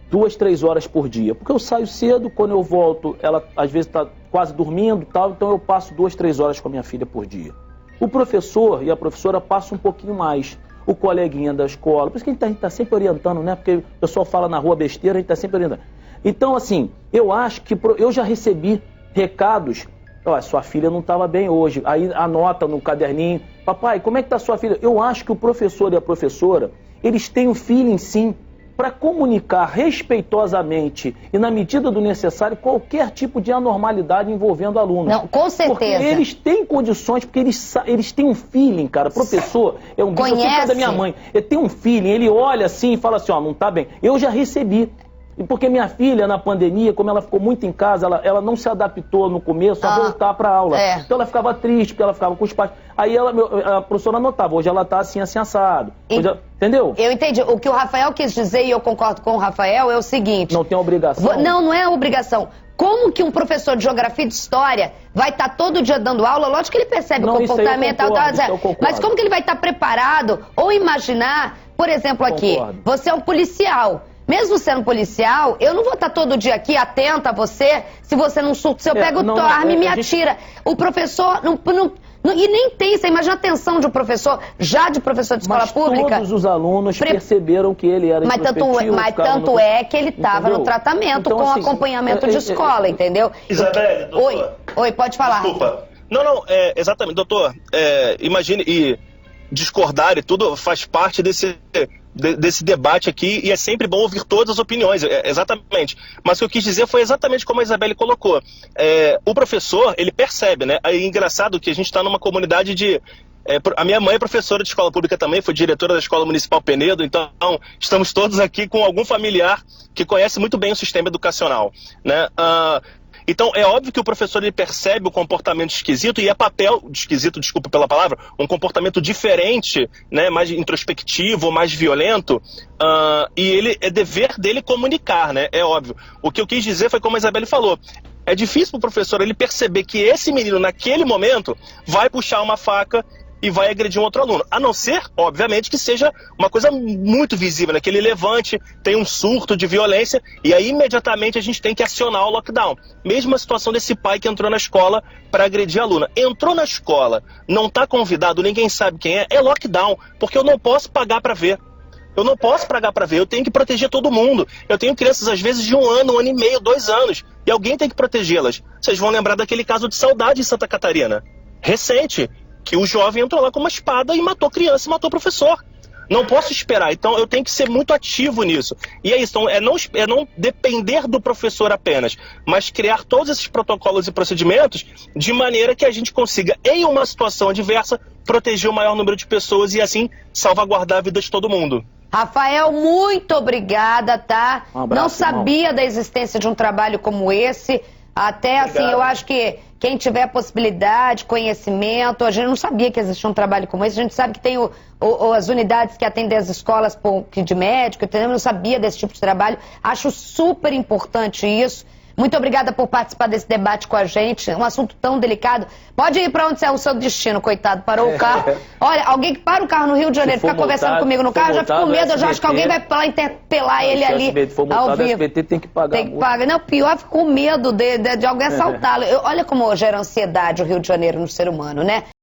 2, 3 horas por dia, porque eu saio cedo, quando eu volto, ela às vezes está quase dormindo, tal, então eu passo 2, 3 horas com a minha filha por dia. O professor e a professora passam um pouquinho mais, o coleguinha da escola, por isso que a gente está sempre orientando, né? Porque o pessoal fala na rua besteira, a gente está sempre orientando. Então, assim, eu acho que eu já recebi recados, sua filha não estava bem hoje, aí anota no caderninho, papai, como é que está sua filha? Eu acho que o professor e a professora, eles têm o feeling, sim, para comunicar respeitosamente e na medida do necessário qualquer tipo de anormalidade envolvendo alunos. Não, com certeza. Porque eles têm condições, porque eles têm um feeling, cara. Professor, é um bicho da minha mãe. Ele tem um feeling, ele olha assim e fala assim, não tá bem. Eu já recebi E porque minha filha, na pandemia, como ela ficou muito em casa, ela não se adaptou no começo a voltar para aula. Então ela ficava triste, porque ela ficava com os pais. Aí a professora anotava, hoje ela tá assim, assim, assado. Entendeu? Eu entendi. O que o Rafael quis dizer, e eu concordo com o Rafael, é o seguinte... Não tem obrigação? Não é obrigação. Como que um professor de geografia e de história vai estar todo dia dando aula? Lógico que ele percebe o comportamento, mas como que ele vai estar preparado ou imaginar, por exemplo, aqui, você é um policial. Mesmo sendo policial, eu não vou estar todo dia aqui atenta a você, se você não surta, se eu pego tua arma e me atira. O professor e nem tem, você imagina a atenção de um professor, já de professor de escola pública. Todos os alunos perceberam que ele era introspectivo. Mas tanto é que ele estava no tratamento, então, com assim, acompanhamento de escola, entendeu? Isabelle, doutor. Oi, pode falar. Desculpa. Não, exatamente, doutor. Imagine, e discordar e tudo faz parte desse debate aqui, e é sempre bom ouvir todas as opiniões, exatamente. Mas o que eu quis dizer foi exatamente como a Isabelle colocou. O professor, ele percebe, né? É engraçado que a gente está numa comunidade de... a minha mãe é professora de escola pública também, foi diretora da Escola Municipal Penedo, então estamos todos aqui com algum familiar que conhece muito bem o sistema educacional, né? Então, é óbvio que o professor ele percebe o comportamento esquisito, e é papel, esquisito, desculpa pela palavra, um comportamento diferente, né, mais introspectivo, mais violento, e é dever dele comunicar, né, é óbvio. O que eu quis dizer foi como a Isabelle falou, é difícil para o professor ele perceber que esse menino, naquele momento, vai puxar uma faca e vai agredir um outro aluno. A não ser, obviamente, que seja uma coisa muito visível, né? Que ele levante, tem um surto de violência, e aí imediatamente a gente tem que acionar o lockdown. Mesma situação desse pai que entrou na escola para agredir a aluna. Entrou na escola, não está convidado, ninguém sabe quem é lockdown, porque eu não posso pagar para ver. Eu não posso pagar para ver, eu tenho que proteger todo mundo. Eu tenho crianças, às vezes, de 1 ano e meio, 2 anos, e alguém tem que protegê-las. Vocês vão lembrar daquele caso de Saudade em Santa Catarina, recente, que o jovem entrou lá com uma espada e matou criança e matou o professor. Não posso esperar, então eu tenho que ser muito ativo nisso. E é isso, então, é não depender do professor apenas, mas criar todos esses protocolos e procedimentos de maneira que a gente consiga, em uma situação adversa, proteger o maior número de pessoas e assim salvaguardar a vida de todo mundo. Rafael, muito obrigada, tá? Um abraço, não sabia irmão. da existência de um trabalho como esse. Até assim, eu acho que quem tiver possibilidade, conhecimento, a gente não sabia que existia um trabalho como esse, a gente sabe que tem as unidades que atendem as escolas de médico, entendeu? Eu não sabia desse tipo de trabalho, acho super importante isso. Muito obrigada por participar desse debate com a gente, um assunto tão delicado. Pode ir para onde é o seu destino, coitado, parou o carro. Olha, alguém que para o carro no Rio de Janeiro, fica conversando comigo no carro, eu já fico com medo, eu já acho que alguém vai lá interpelar ele ali ao vivo. SBT tem que pagar. Tem que pagar. Não, pior, fico com medo de alguém assaltá-lo. Olha como gera ansiedade o Rio de Janeiro no ser humano, né?